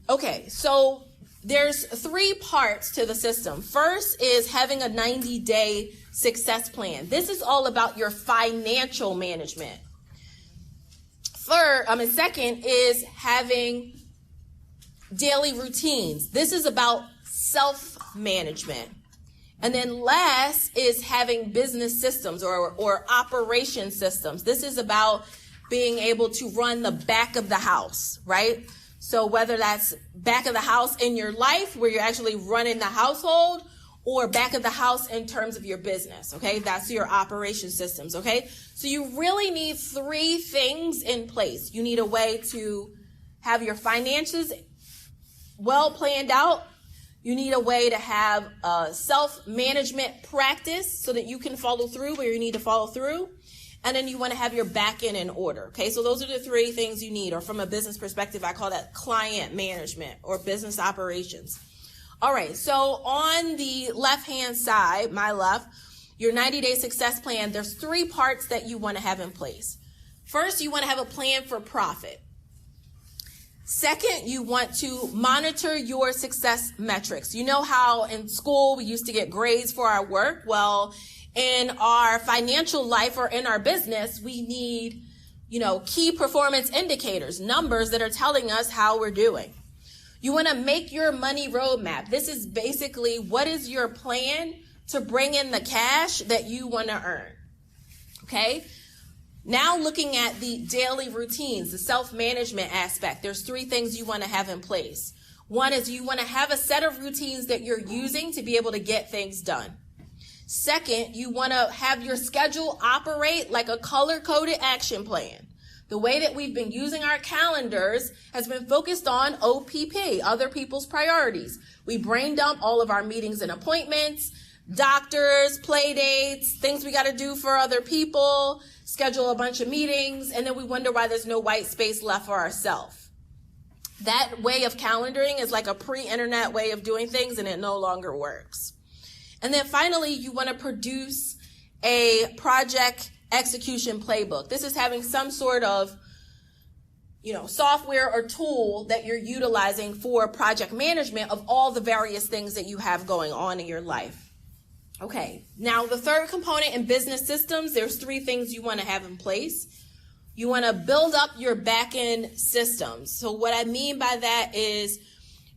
Okay, so there's 3 parts to the system. First is having a 90-day success plan. This is all about your financial management. Second is having daily routines. This is about self-management. And then last is having business systems or operation systems. This is about being able to run the back of the house, right? So whether that's back of the house in your life where you're actually running the household, or back of the house in terms of your business, okay? That's your operation systems, okay? So you really need 3 things in place. You need a way to have your finances well planned out. You need a way to have a self-management practice so that you can follow through where you need to follow through. And then you want to have your back end in order. Okay, so those are the 3 things you need. Or from a business perspective, I call that client management or business operations. All right, so on the left-hand side, my left, your 90-day success plan, there's 3 parts that you want to have in place. First, you want to have a plan for profit. Second, you want to monitor your success metrics. You know how in school we used to get grades for our work? Well, in our financial life or in our business, we need, key performance indicators, numbers that are telling us how we're doing. You want to make your money roadmap. This is basically what is your plan to bring in the cash that you want to earn. Okay? Now looking at the daily routines, the self-management aspect, there's 3 things you want to have in place. One is you want to have a set of routines that you're using to be able to get things done. Second, you want to have your schedule operate like a color-coded action plan. The way that we've been using our calendars has been focused on OPP, other people's priorities. We brain dump all of our meetings and appointments. doctors, play dates, things we got to do for other people, schedule a bunch of meetings, and then we wonder why there's no white space left for ourselves. That way of calendaring is like a pre-internet way of doing things, and it no longer works. And then finally, you want to produce a project execution playbook. This is having some sort of, software or tool that you're utilizing for project management of all the various things that you have going on in your life. Okay, now the third component in business systems, there's 3 things you want to have in place. You want to build up your back-end systems. So what I mean by that is,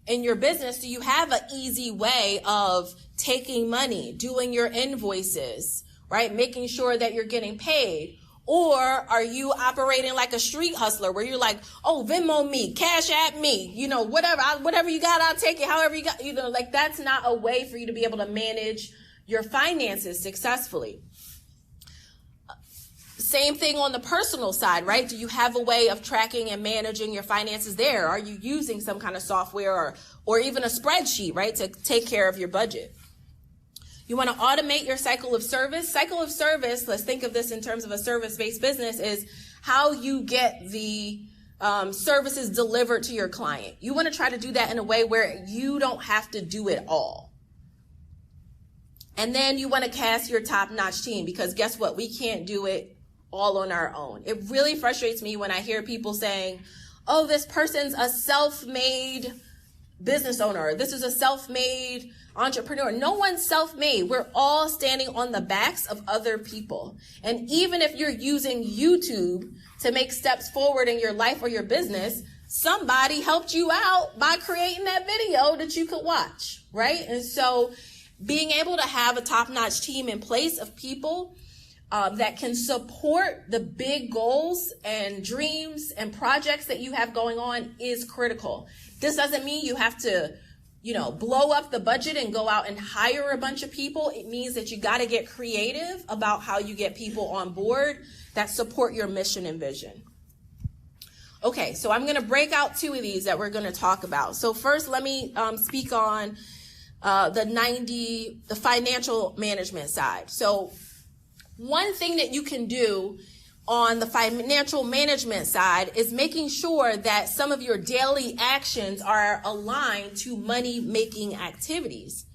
in your business, do you have an easy way of taking money, doing your invoices, right? Making sure that you're getting paid. Or are you operating like a street hustler where you're like, oh, Venmo me, Cash App me, whatever you got, I'll take it, however you got, that's not a way for you to be able to manage your finances successfully. Same thing on the personal side, right? Do you have a way of tracking and managing your finances there? Are you using some kind of software or even a spreadsheet, right, to take care of your budget? You want to automate your cycle of service. Cycle of service, let's think of this in terms of a service-based business, is how you get the services delivered to your client. You want to try to do that in a way where you don't have to do it all. And then you want to cast your top-notch team, because guess what? We can't do it all on our own. It really frustrates me when I hear people saying, oh, this person's a self-made business owner. This is a self-made entrepreneur. No one's self-made. We're all standing on the backs of other people. And even if you're using YouTube to make steps forward in your life or your business, somebody helped you out by creating that video that you could watch, right? And so being able to have a top-notch team in place of people that can support the big goals and dreams and projects that you have going on is critical. This doesn't mean you have to, blow up the budget and go out and hire a bunch of people. It means that you got to get creative about how you get people on board that support your mission and vision. Okay, so I'm going to break out 2 of these that we're going to talk about. So first, let me speak on the financial management side. So one thing that you can do on the financial management side is making sure that some of your daily actions are aligned to money-making activities.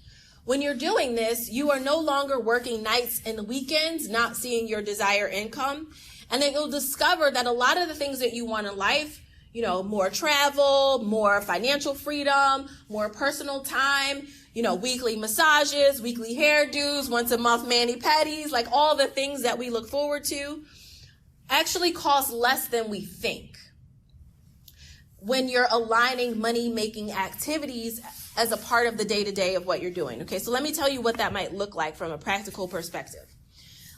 When you're doing this, you are no longer working nights and weekends, not seeing your desired income. And then you'll discover that a lot of the things that you want in life, more travel, more financial freedom, more personal time, weekly massages, weekly hairdos, once a month mani-pedis, like all the things that we look forward to, actually cost less than we think when you're aligning money-making activities as a part of the day-to-day of what you're doing. Okay, so let me tell you what that might look like from a practical perspective.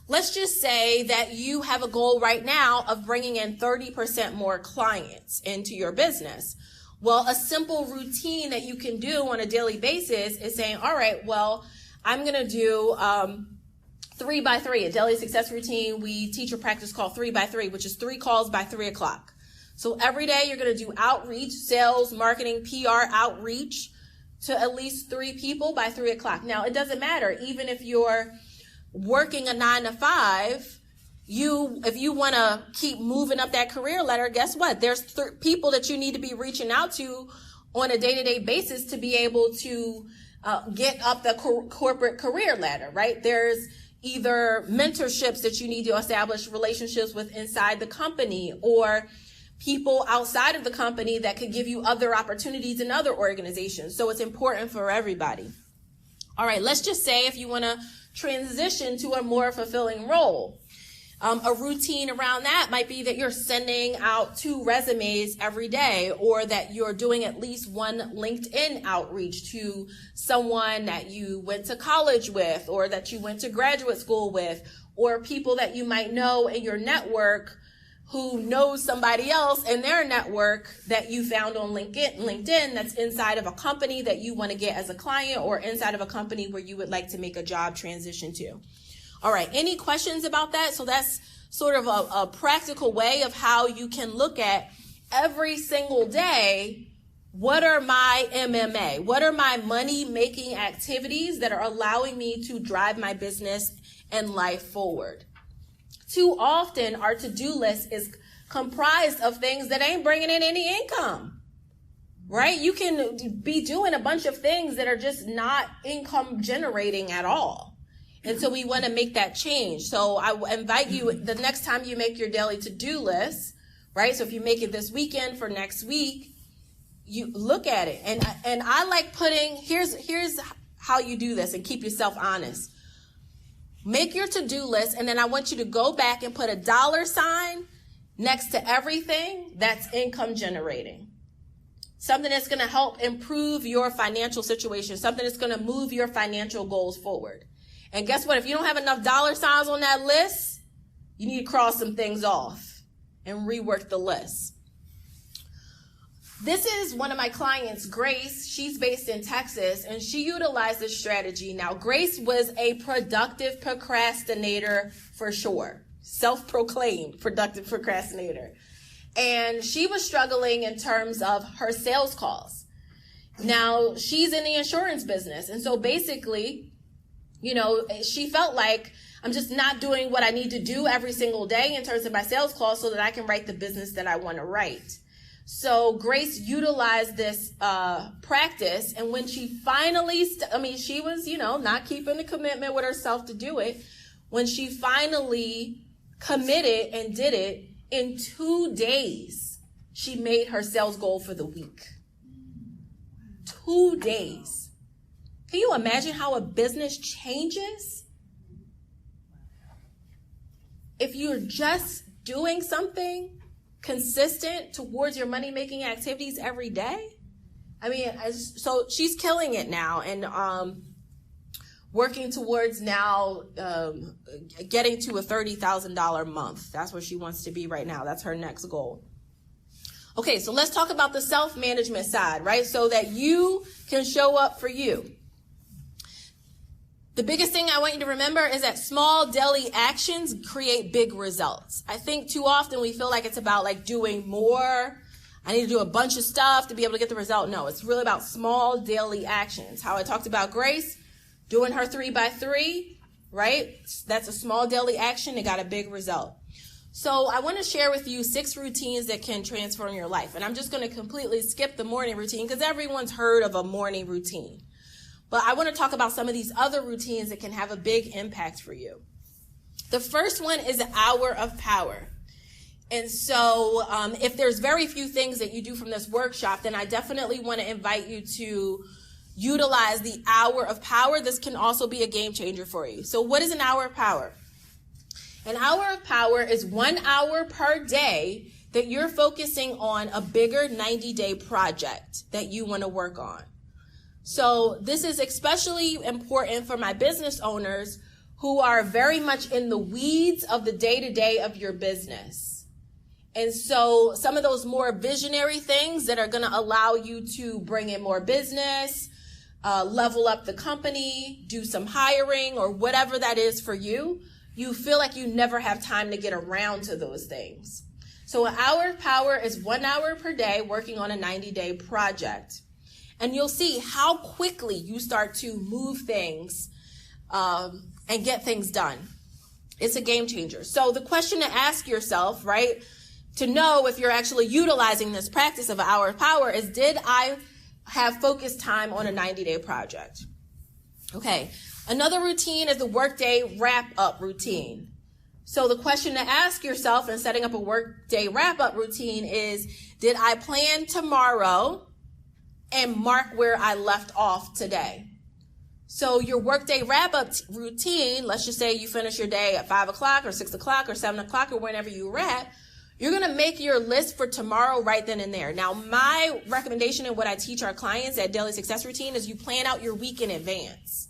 Let's just say that you have a goal right now of bringing in 30% more clients into your business. Well, a simple routine that you can do on a daily basis is saying, all right, well, I'm going to do 3x3, a daily success routine. We teach a practice called 3x3, which is 3 calls by 3 o'clock. So every day you're going to do outreach, sales, marketing, PR outreach to at least 3 people by 3 o'clock. Now, it doesn't matter. Even if you're working a 9 to 5, if you want to keep moving up that career ladder, guess what? There's people that you need to be reaching out to on a day-to-day basis to be able to get up the corporate career ladder, right? There's either mentorships that you need to establish relationships with inside the company, or people outside of the company that could give you other opportunities in other organizations. So it's important for everybody. All right, let's just say if you want to transition to a more fulfilling role. A routine around that might be that you're sending out 2 resumes every day, or that you're doing at least 1 LinkedIn outreach to someone that you went to college with, or that you went to graduate school with, or people that you might know in your network who knows somebody else in their network that you found on LinkedIn that's inside of a company that you want to get as a client, or inside of a company where you would like to make a job transition to. All right, any questions about that? So that's sort of a practical way of how you can look at every single day what are my MMA? What are my money-making activities that are allowing me to drive my business and life forward? Too often, our to-do list is comprised of things that ain't bringing in any income, right? You can be doing a bunch of things that are just not income generating at all. And so we want to make that change. So I invite you, the next time you make your daily to-do list, right? So if you make it this weekend for next week, you look at it. And I like putting, here's how you do this and keep yourself honest. Make your to-do list, and then I want you to go back and put a $sign next to everything that's income generating. Something that's going to help improve your financial situation, something that's going to move your financial goals forward. And guess what? If you don't have enough $signs on that list, you need to cross some things off and rework the list. This is one of my clients, Grace. She's based in Texas, and she utilized this strategy. Now, Grace was a productive procrastinator for sure. Self-proclaimed productive procrastinator. And she was struggling in terms of her sales calls. Now, she's in the insurance business. And so basically, you know, she felt like I'm just not doing what I need to do every single day in terms of my sales calls so that I can write the business that I want to write. So Grace utilized this practice, and when she finally, she was, not keeping the commitment with herself to do it. When she finally committed and did it, in 2 days, she made her sales goal for the week. 2 days. Can you imagine how a business changes? If you're just doing something consistent towards your money-making activities every day. So she's killing it now and working towards now getting to a $30,000 month. That's where she wants to be right now. That's her next goal. Okay, so let's talk about the self-management side, right? So that you can show up for you. The biggest thing I want you to remember is that small daily actions create big results. I think too often we feel like it's about like doing more. I need to do a bunch of stuff to be able to get the result. No, it's really about small daily actions. How I talked about Grace doing her 3x3, right? That's a small daily action. It got a big result. So I want to share with you 6 routines that can transform your life. And I'm just going to completely skip the morning routine because everyone's heard of a morning routine. But I want to talk about some of these other routines that can have a big impact for you. The first one is the hour of power. And so if there's very few things that you do from this workshop, then I definitely want to invite you to utilize the hour of power. This can also be a game changer for you. So what is an hour of power? An hour of power is 1 hour per day that you're focusing on a bigger 90-day project that you want to work on. So this is especially important for my business owners who are very much in the weeds of the day-to-day of your business. And so some of those more visionary things that are going to allow you to bring in more business, level up the company, do some hiring or whatever that is for you, you feel like you never have time to get around to those things. So an hour of power is 1 hour per day working on a 90-day project. And you'll see how quickly you start to move things and get things done. It's a game changer. So the question to ask yourself, right, to know if you're actually utilizing this practice of an hour of power is, did I have focused time on a 90-day project? Okay. Another routine is the workday wrap-up routine. So the question to ask yourself in setting up a workday wrap-up routine is, did I plan tomorrow and mark where I left off today? So your workday wrap-up routine, let's just say you finish your day at 5 o'clock or 6 o'clock or 7 o'clock or whenever you wrap, you're going to make your list for tomorrow right then and there. Now, my recommendation and what I teach our clients at Daily Success Routine is you plan out your week in advance.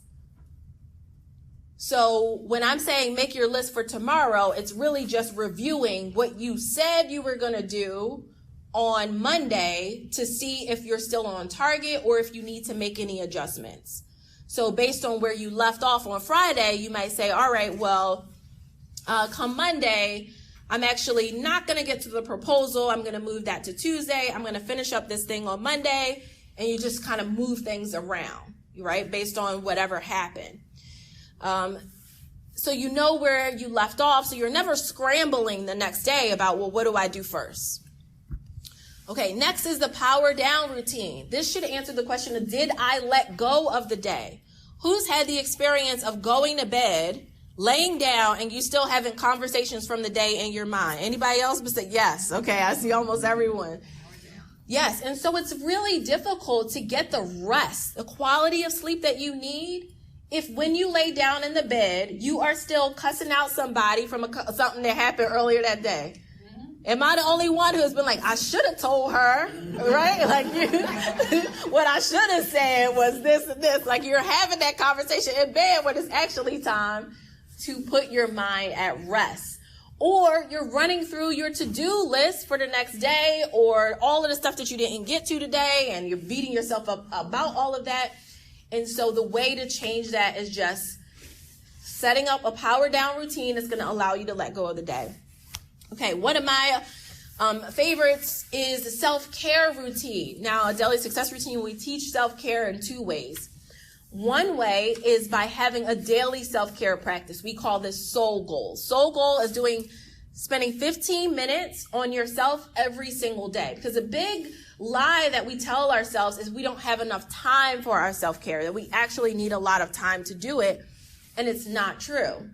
So when I'm saying make your list for tomorrow, it's really just reviewing what you said you were going to do on Monday to see if you're still on target or if you need to make any adjustments. So based on where you left off on Friday, you might say, all right, well, come Monday, I'm actually not going to get to the proposal. I'm going to move that to Tuesday. I'm going to finish up this thing on Monday. And you just kind of move things around, right? Based on whatever happened. So you know where you left off. So you're never scrambling the next day about, well, what do I do first? Okay, next is the power down routine. This should answer the question of, did I let go of the day? Who's had the experience of going to bed, laying down, and you still having conversations from the day in your mind? Anybody else? But say yes. Okay, I see almost everyone. Yes, and so it's really difficult to get the rest, the quality of sleep that you need, if when you lay down in the bed, you are still cussing out somebody from something that happened earlier that day. Am I the only one who has been like, I should have told her, right? Like, what I should have said was this and this. Like, you're having that conversation in bed when it's actually time to put your mind at rest. Or you're running through your to-do list for the next day, or all of the stuff that you didn't get to today, and you're beating yourself up about all of that. And so the way to change that is just setting up a power down routine that's going to allow you to let go of the day. Okay, one of my favorites is the self-care routine. Now, a daily success routine, we teach self-care in two ways. One way is by having a daily self-care practice. We call this soul goals. Soul goal is spending 15 minutes on yourself every single day. Because a big lie that we tell ourselves is we don't have enough time for our self-care, that we actually need a lot of time to do it. And it's not true.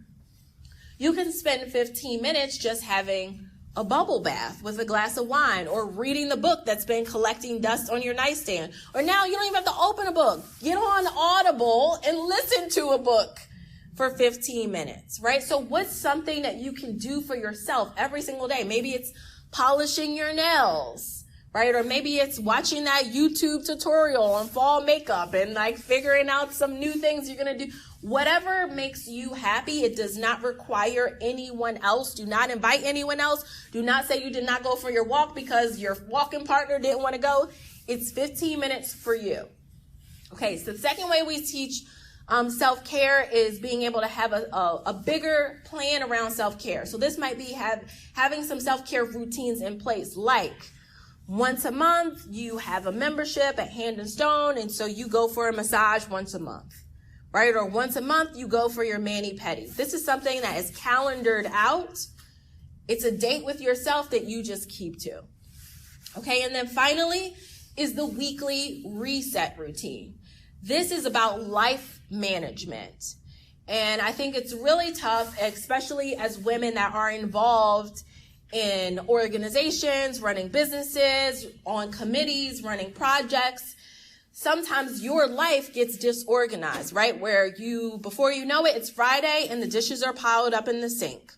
You can spend 15 minutes just having a bubble bath with a glass of wine, or reading the book that's been collecting dust on your nightstand. Or now you don't even have to open a book. Get on Audible and listen to a book for 15 minutes, right? So what's something that you can do for yourself every single day? Maybe it's polishing your nails, right? Or maybe it's watching that YouTube tutorial on fall makeup and like figuring out some new things you're going to do. Whatever makes you happy. It does not require anyone else. Do not invite anyone else. Do not say you did not go for your walk because your walking partner didn't want to go. It's 15 minutes for you. Okay, so the second way we teach self-care is being able to have a bigger plan around self-care. So this might be having some self-care routines in place, like once a month you have a membership at Hand and Stone, and so you go for a massage once a month. Right? Or once a month, you go for your mani-pedi. This is something that is calendared out. It's a date with yourself that you just keep to. Okay, and then finally is the weekly reset routine. This is about life management. And I think it's really tough, especially as women that are involved in organizations, running businesses, on committees, running projects. Sometimes your life gets disorganized, right? Where before you know it, it's Friday and the dishes are piled up in the sink,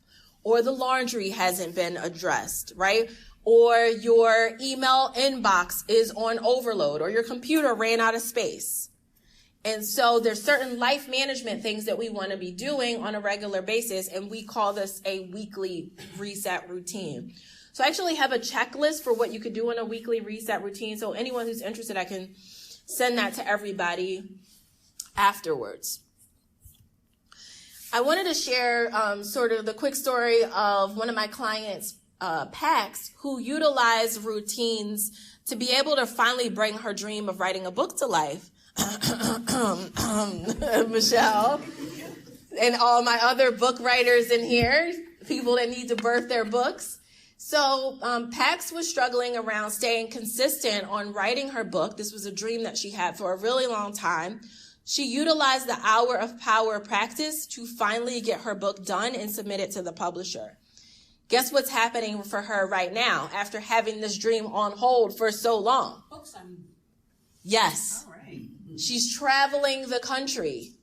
or the laundry hasn't been addressed, right? Or your email inbox is on overload, or your computer ran out of space. And so there's certain life management things that we want to be doing on a regular basis, and we call this a weekly reset routine. So I actually have a checklist for what you could do in a weekly reset routine. So anyone who's interested, I can send that to everybody afterwards. I wanted to share sort of the quick story of one of my clients, Pax, who utilized routines to be able to finally bring her dream of writing a book to life. Michelle and all my other book writers in here, people that need to birth their books. So Pax was struggling around staying consistent on writing her book. This was a dream that she had for a really long time. She utilized the hour of power practice to finally get her book done and submit it to the publisher. Guess what's happening for her right now after having this dream on hold for so long? Yes. All right. She's traveling the country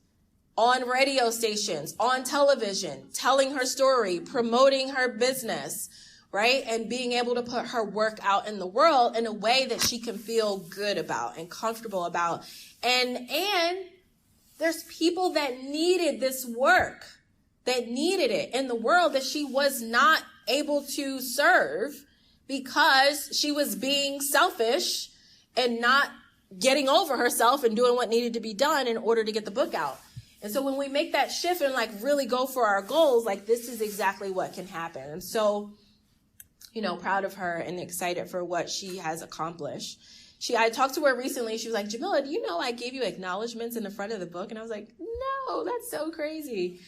on radio stations, on television, telling her story, promoting her business, right? And being able to put her work out in the world in a way that she can feel good about and comfortable about. And there's people that needed this work, that needed it in the world that she was not able to serve because she was being selfish and not getting over herself and doing what needed to be done in order to get the book out. And so when we make that shift and like really go for our goals, like this is exactly what can happen. And so proud of her and excited for what she has accomplished. I talked to her recently. She was like, Jamila, do you know I gave you acknowledgments in the front of the book? And I was like, no, that's so crazy.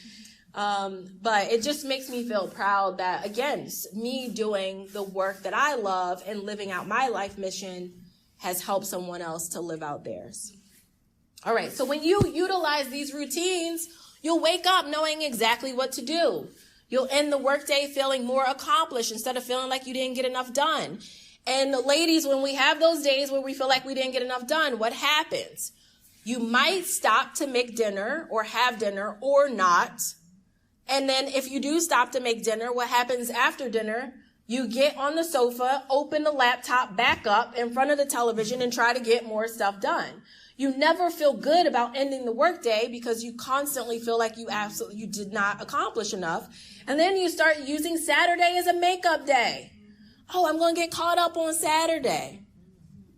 But it just makes me feel proud that, again, me doing the work that I love and living out my life mission has helped someone else to live out theirs. All right. So when you utilize these routines, you'll wake up knowing exactly what to do. You'll end the workday feeling more accomplished instead of feeling like you didn't get enough done. And ladies, when we have those days where we feel like we didn't get enough done, what happens? You might stop to make dinner or have dinner or not. And then if you do stop to make dinner, what happens after dinner? You get on the sofa, open the laptop back up in front of the television and try to get more stuff done. You never feel good about ending the workday because you constantly feel like you did not accomplish enough. And then you start using Saturday as a makeup day. Oh, I'm going to get caught up on Saturday.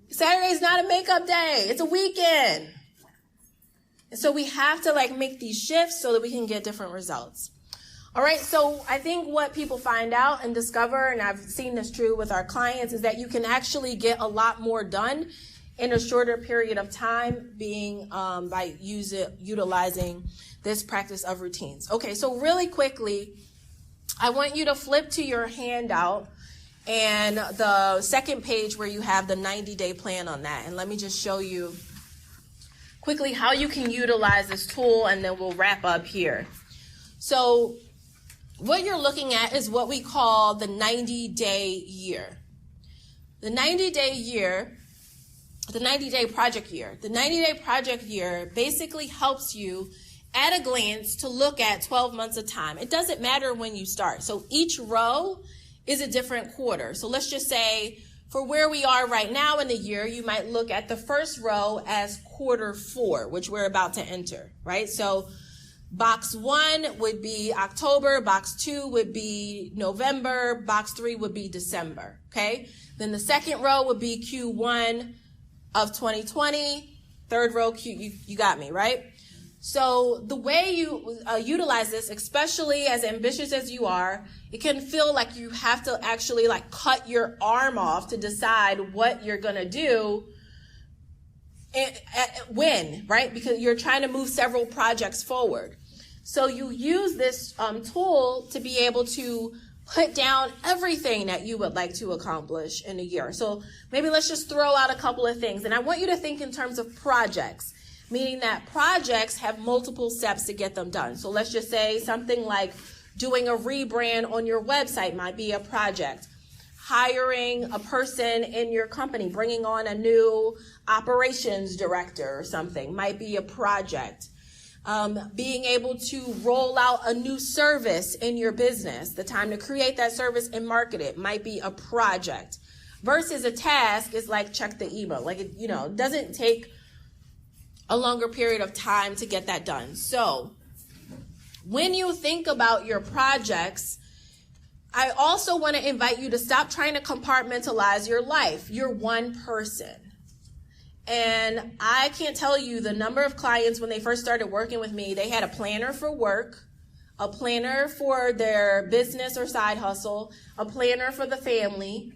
Saturday's not a makeup day. It's a weekend. And so we have to make these shifts so that we can get different results. All right. So I think what people find out and discover, and I've seen this true with our clients, is that you can actually get a lot more done in a shorter period of time by utilizing this practice of routines. Okay. So really quickly, I want you to flip to your handout and the second page where you have the 90-day plan on that. And let me just show you quickly how you can utilize this tool, and then we'll wrap up here. So what you're looking at is what we call the 90-day year. The 90-day project year. The 90-day project year basically helps you at a glance to look at 12 months of time. It doesn't matter when you start. So each row is a different quarter. So let's just say for where we are right now in the year, you might look at the first row as quarter 4, which we're about to enter, right? So box 1 would be October, box 2 would be November, box 3 would be December, okay? Then the second row would be Q1 of 2020, third row, you got me, right? So the way you utilize this, especially as ambitious as you are, it can feel like you have to actually cut your arm off to decide what you're going to do when, right? Because you're trying to move several projects forward. So you use this tool to be able to put down everything that you would like to accomplish in a year. So maybe let's just throw out a couple of things. And I want you to think in terms of projects, meaning that projects have multiple steps to get them done. So let's just say something like doing a rebrand on your website might be a project. Hiring a person in your company, bringing on a new operations director or something might be a project. Being able to roll out a new service in your business, the time to create that service and market it might be a project. Versus a task is like check the email. It doesn't take a longer period of time to get that done. So when you think about your projects, I also want to invite you to stop trying to compartmentalize your life. You're one person. And I can't tell you the number of clients when they first started working with me, they had a planner for work, a planner for their business or side hustle, a planner for the family.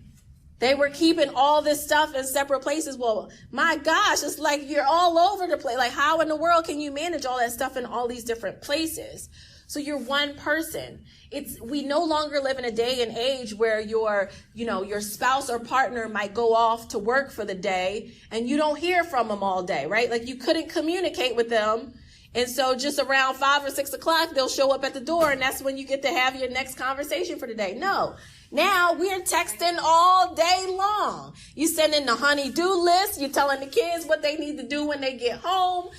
They were keeping all this stuff in separate places. Well, my gosh, it's like you're all over the place. Like, how in the world can you manage all that stuff in all these different places? So you're one person. We no longer live in a day and age where your spouse or partner might go off to work for the day and you don't hear from them all day, right? Like you couldn't communicate with them. And so just around 5 or 6 o'clock, they'll show up at the door and that's when you get to have your next conversation for the day. No. Now we're texting all day long. You sending the honey-do list. You're telling the kids what they need to do when they get home.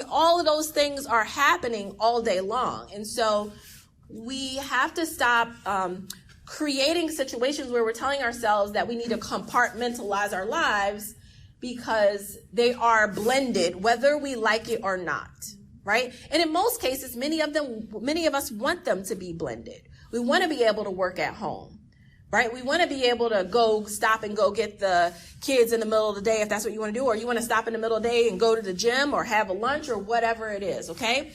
All of those things are happening all day long. And so we have to stop creating situations where we're telling ourselves that we need to compartmentalize our lives because they are blended, whether we like it or not, right? And in most cases, many of us want them to be blended. We want to be able to work at home, right? We want to be able to stop and go get the kids in the middle of the day if that's what you want to do, or you want to stop in the middle of the day and go to the gym or have a lunch or whatever it is, okay?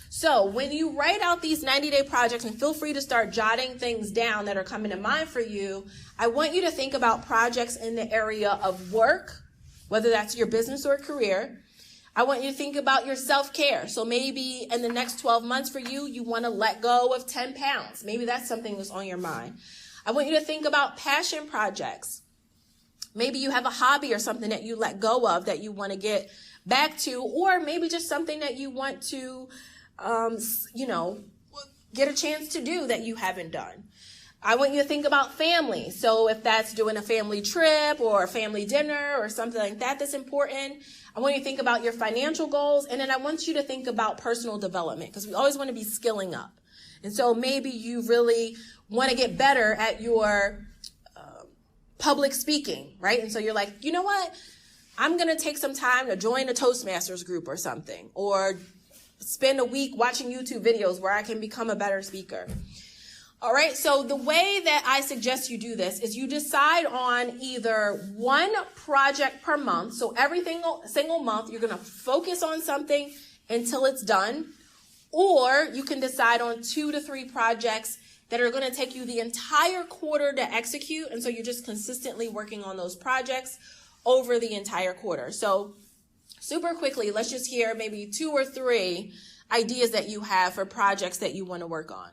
So when you write out these 90-day projects, and feel free to start jotting things down that are coming to mind for you, I want you to think about projects in the area of work, whether that's your business or career. I want you to think about your self-care. So maybe in the next 12 months for you, you want to let go of 10 pounds. Maybe that's something that's on your mind. I want you to think about passion projects. Maybe you have a hobby or something that you let go of that you want to get back to, or maybe just something that you want to, get a chance to do that you haven't done. I want you to think about family. So if that's doing a family trip or a family dinner or something like that that's important, I want you to think about your financial goals. And then I want you to think about personal development, because we always want to be skilling up. And so maybe you really want to get better at your public speaking, right? And so you're like, you know what? I'm going to take some time to join a Toastmasters group or something, or spend a week watching YouTube videos where I can become a better speaker. All right, so the way that I suggest you do this is you decide on either one project per month. So every single month, you're going to focus on something until it's done. Or you can decide on 2 to 3 projects that are going to take you the entire quarter to execute. And so you're just consistently working on those projects over the entire quarter. So super quickly, let's just hear maybe 2 or 3 ideas that you have for projects that you want to work on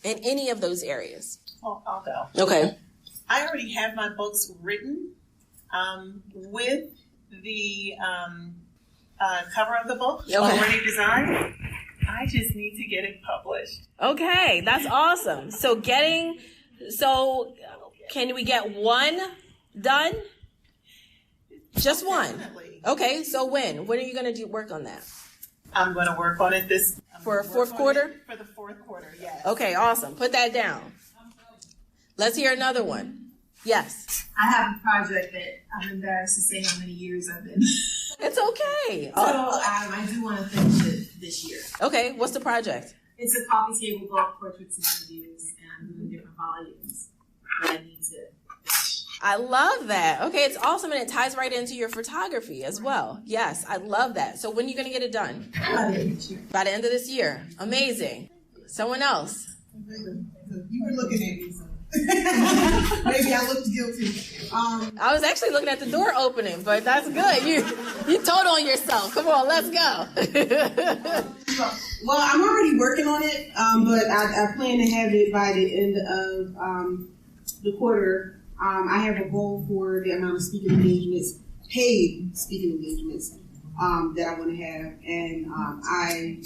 in any of those areas. Well, I'll go. Okay. I already have my books written with the cover of the book already designed. I just need to get it published. Okay, that's awesome. So can we get one done? Just one. Definitely. Okay, so when are you going to work on that? I'm going to work on it for fourth quarter? For the fourth quarter, yes. Okay, awesome. Put that down. Let's hear another one. Yes. I have a project that I'm embarrassed to say how many years I've been. It's okay. So I do want to finish it this year. Okay, what's the project? It's a coffee table book, portraits and interviews, and I'm doing different volumes. But I need to. I love that. Okay, it's awesome, and it ties right into your photography as well. Yes, I love that. So when are you going to get it done? By the end of this year. By the end of this year. Amazing. Someone else? You were looking at me, so maybe I looked guilty. I was actually looking at the door opening, but that's good. You told on yourself. Come on, let's go. Well, I'm already working on it, but I plan to have it by the end of the quarter. I have a goal for the amount of speaking engagements, paid speaking engagements, that I want to have, and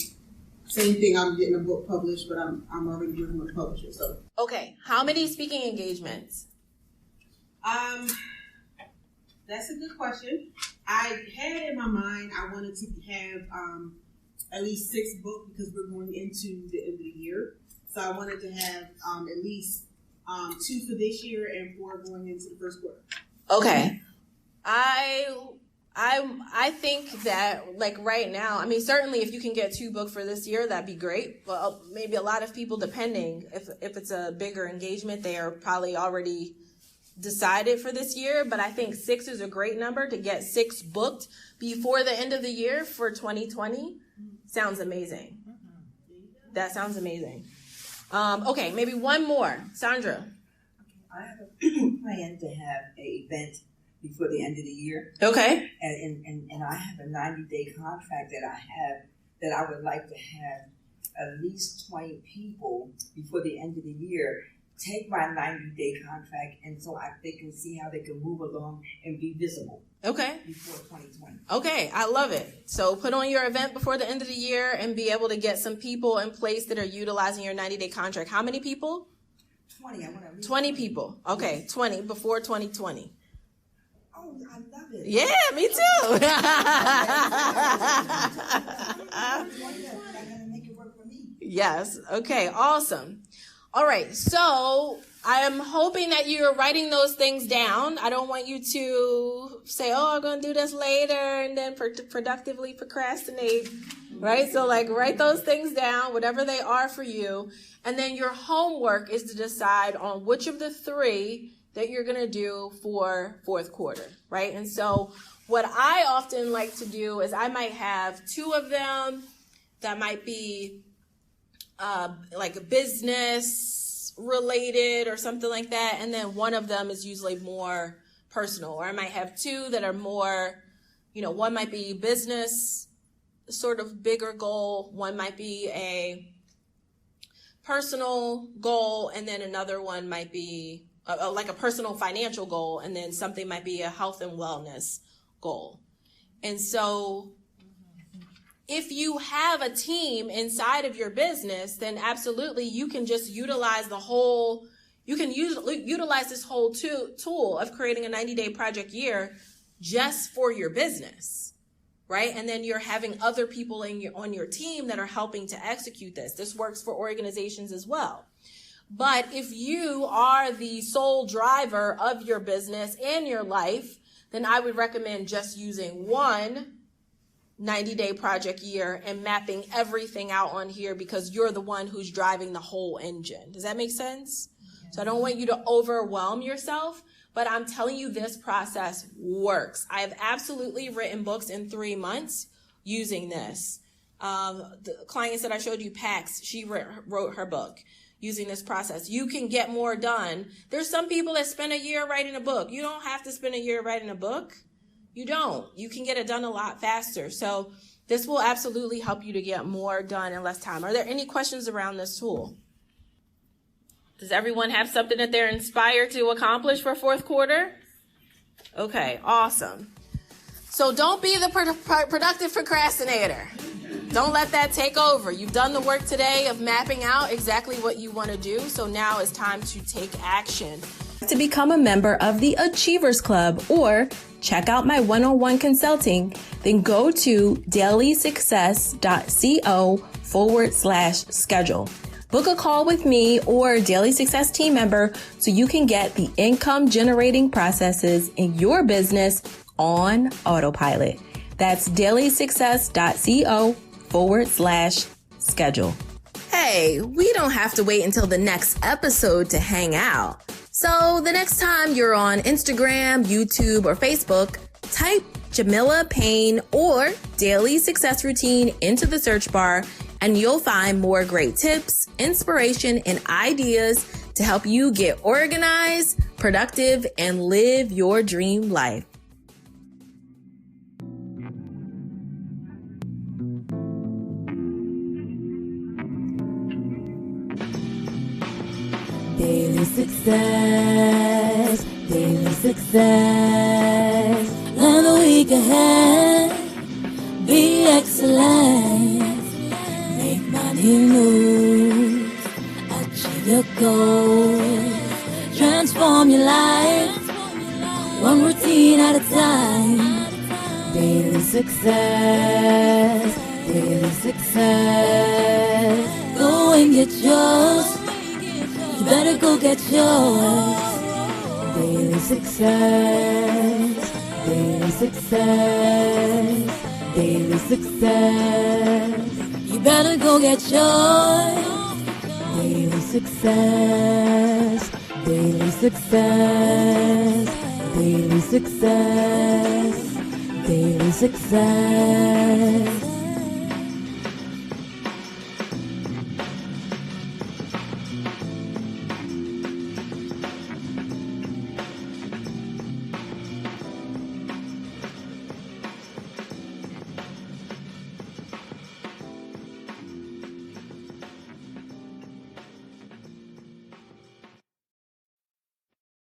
same thing. I'm getting a book published, but I'm already working with a publisher. So okay, how many speaking engagements? That's a good question. I had in my mind I wanted to have at least 6 books because we're going into the end of the year. So I wanted to have at least 2 for this year and 4 going into the first quarter. Okay. I think that, like, right now, I mean, certainly if you can get 2 books for this year, that'd be great. But maybe a lot of people, depending if it's a bigger engagement, they are probably already decided for this year. But I think 6 is a great number to get 6 booked before the end of the year for 2020. Sounds amazing. That sounds amazing. Okay, maybe one more. Sandra. I have a plan to have an event before the end of the year. Okay. And I have a 90-day contract that I would like to have at least 20 people before the end of the year take my 90-day contract, and so they can see how they can move along and be visible. Okay. Before 2020. Okay, I love it. So put on your event before the end of the year and be able to get some people in place that are utilizing your 90-day contract. How many people? 20. I want to 20 people. Okay, 20 before 2020. Oh, I love it. Yeah, me too. I gotta make it work for me. Yes. Okay, awesome. All right, so I am hoping that you're writing those things down. I don't want you to say, I'm going to do this later and then productively procrastinate, right? So, like, write those things down, whatever they are for you. And then your homework is to decide on which of the 3 that you're going to do for fourth quarter, right? And so what I often like to do is I might have 2 of them that might be like business related or something like that. And then one of them is usually more personal. Or I might have two that are more, one might be business, sort of bigger goal. One might be a personal goal. And then another one might be like a personal financial goal. And then something might be a health and wellness goal. And so if you have a team inside of your business, then absolutely you can just utilize this whole tool of creating a 90-day project year just for your business, right? And then you're having other people on your team that are helping to execute this. This works for organizations as well. But if you are the sole driver of your business and your life, then I would recommend just using one 90-day project year and mapping everything out on here, because you're the one who's driving the whole engine. Does that make sense? So I don't want you to overwhelm yourself, but I'm telling you this process works. I have absolutely written books in 3 months using this. The clients that I showed you, Pax, she wrote her book using this process. You can get more done. There's some people that spend a year writing a book. You don't have to spend a year writing a book. You don't. You can get it done a lot faster. So this will absolutely help you to get more done in less time. Are there any questions around this tool? Does everyone have something that they're inspired to accomplish for fourth quarter? Okay, awesome. So don't be the productive procrastinator. Don't let that take over. You've done the work today of mapping out exactly what you want to do. So now it's time to take action. To become a member of the Achievers Club or check out my one-on-one consulting, then go to dailysuccess.co/schedule. Book a call with me or Daily Success team member so you can get the income generating processes in your business on autopilot. That's dailysuccess.co/schedule. Hey, we don't have to wait until the next episode to hang out. So the next time you're on Instagram, YouTube, or Facebook, type Jamila Payne or Daily Success Routine into the search bar, and you'll find more great tips, inspiration, and ideas to help you get organized, productive, and live your dream life. Daily success, daily success. Learn the week ahead, be excellent. Make money moves, achieve your goals. Transform your life, one routine at a time. Daily success, daily success. Go and get yours. You better go get yours. Daily success, daily success, daily success. You better go get yours. Daily success, daily success, daily success, daily success.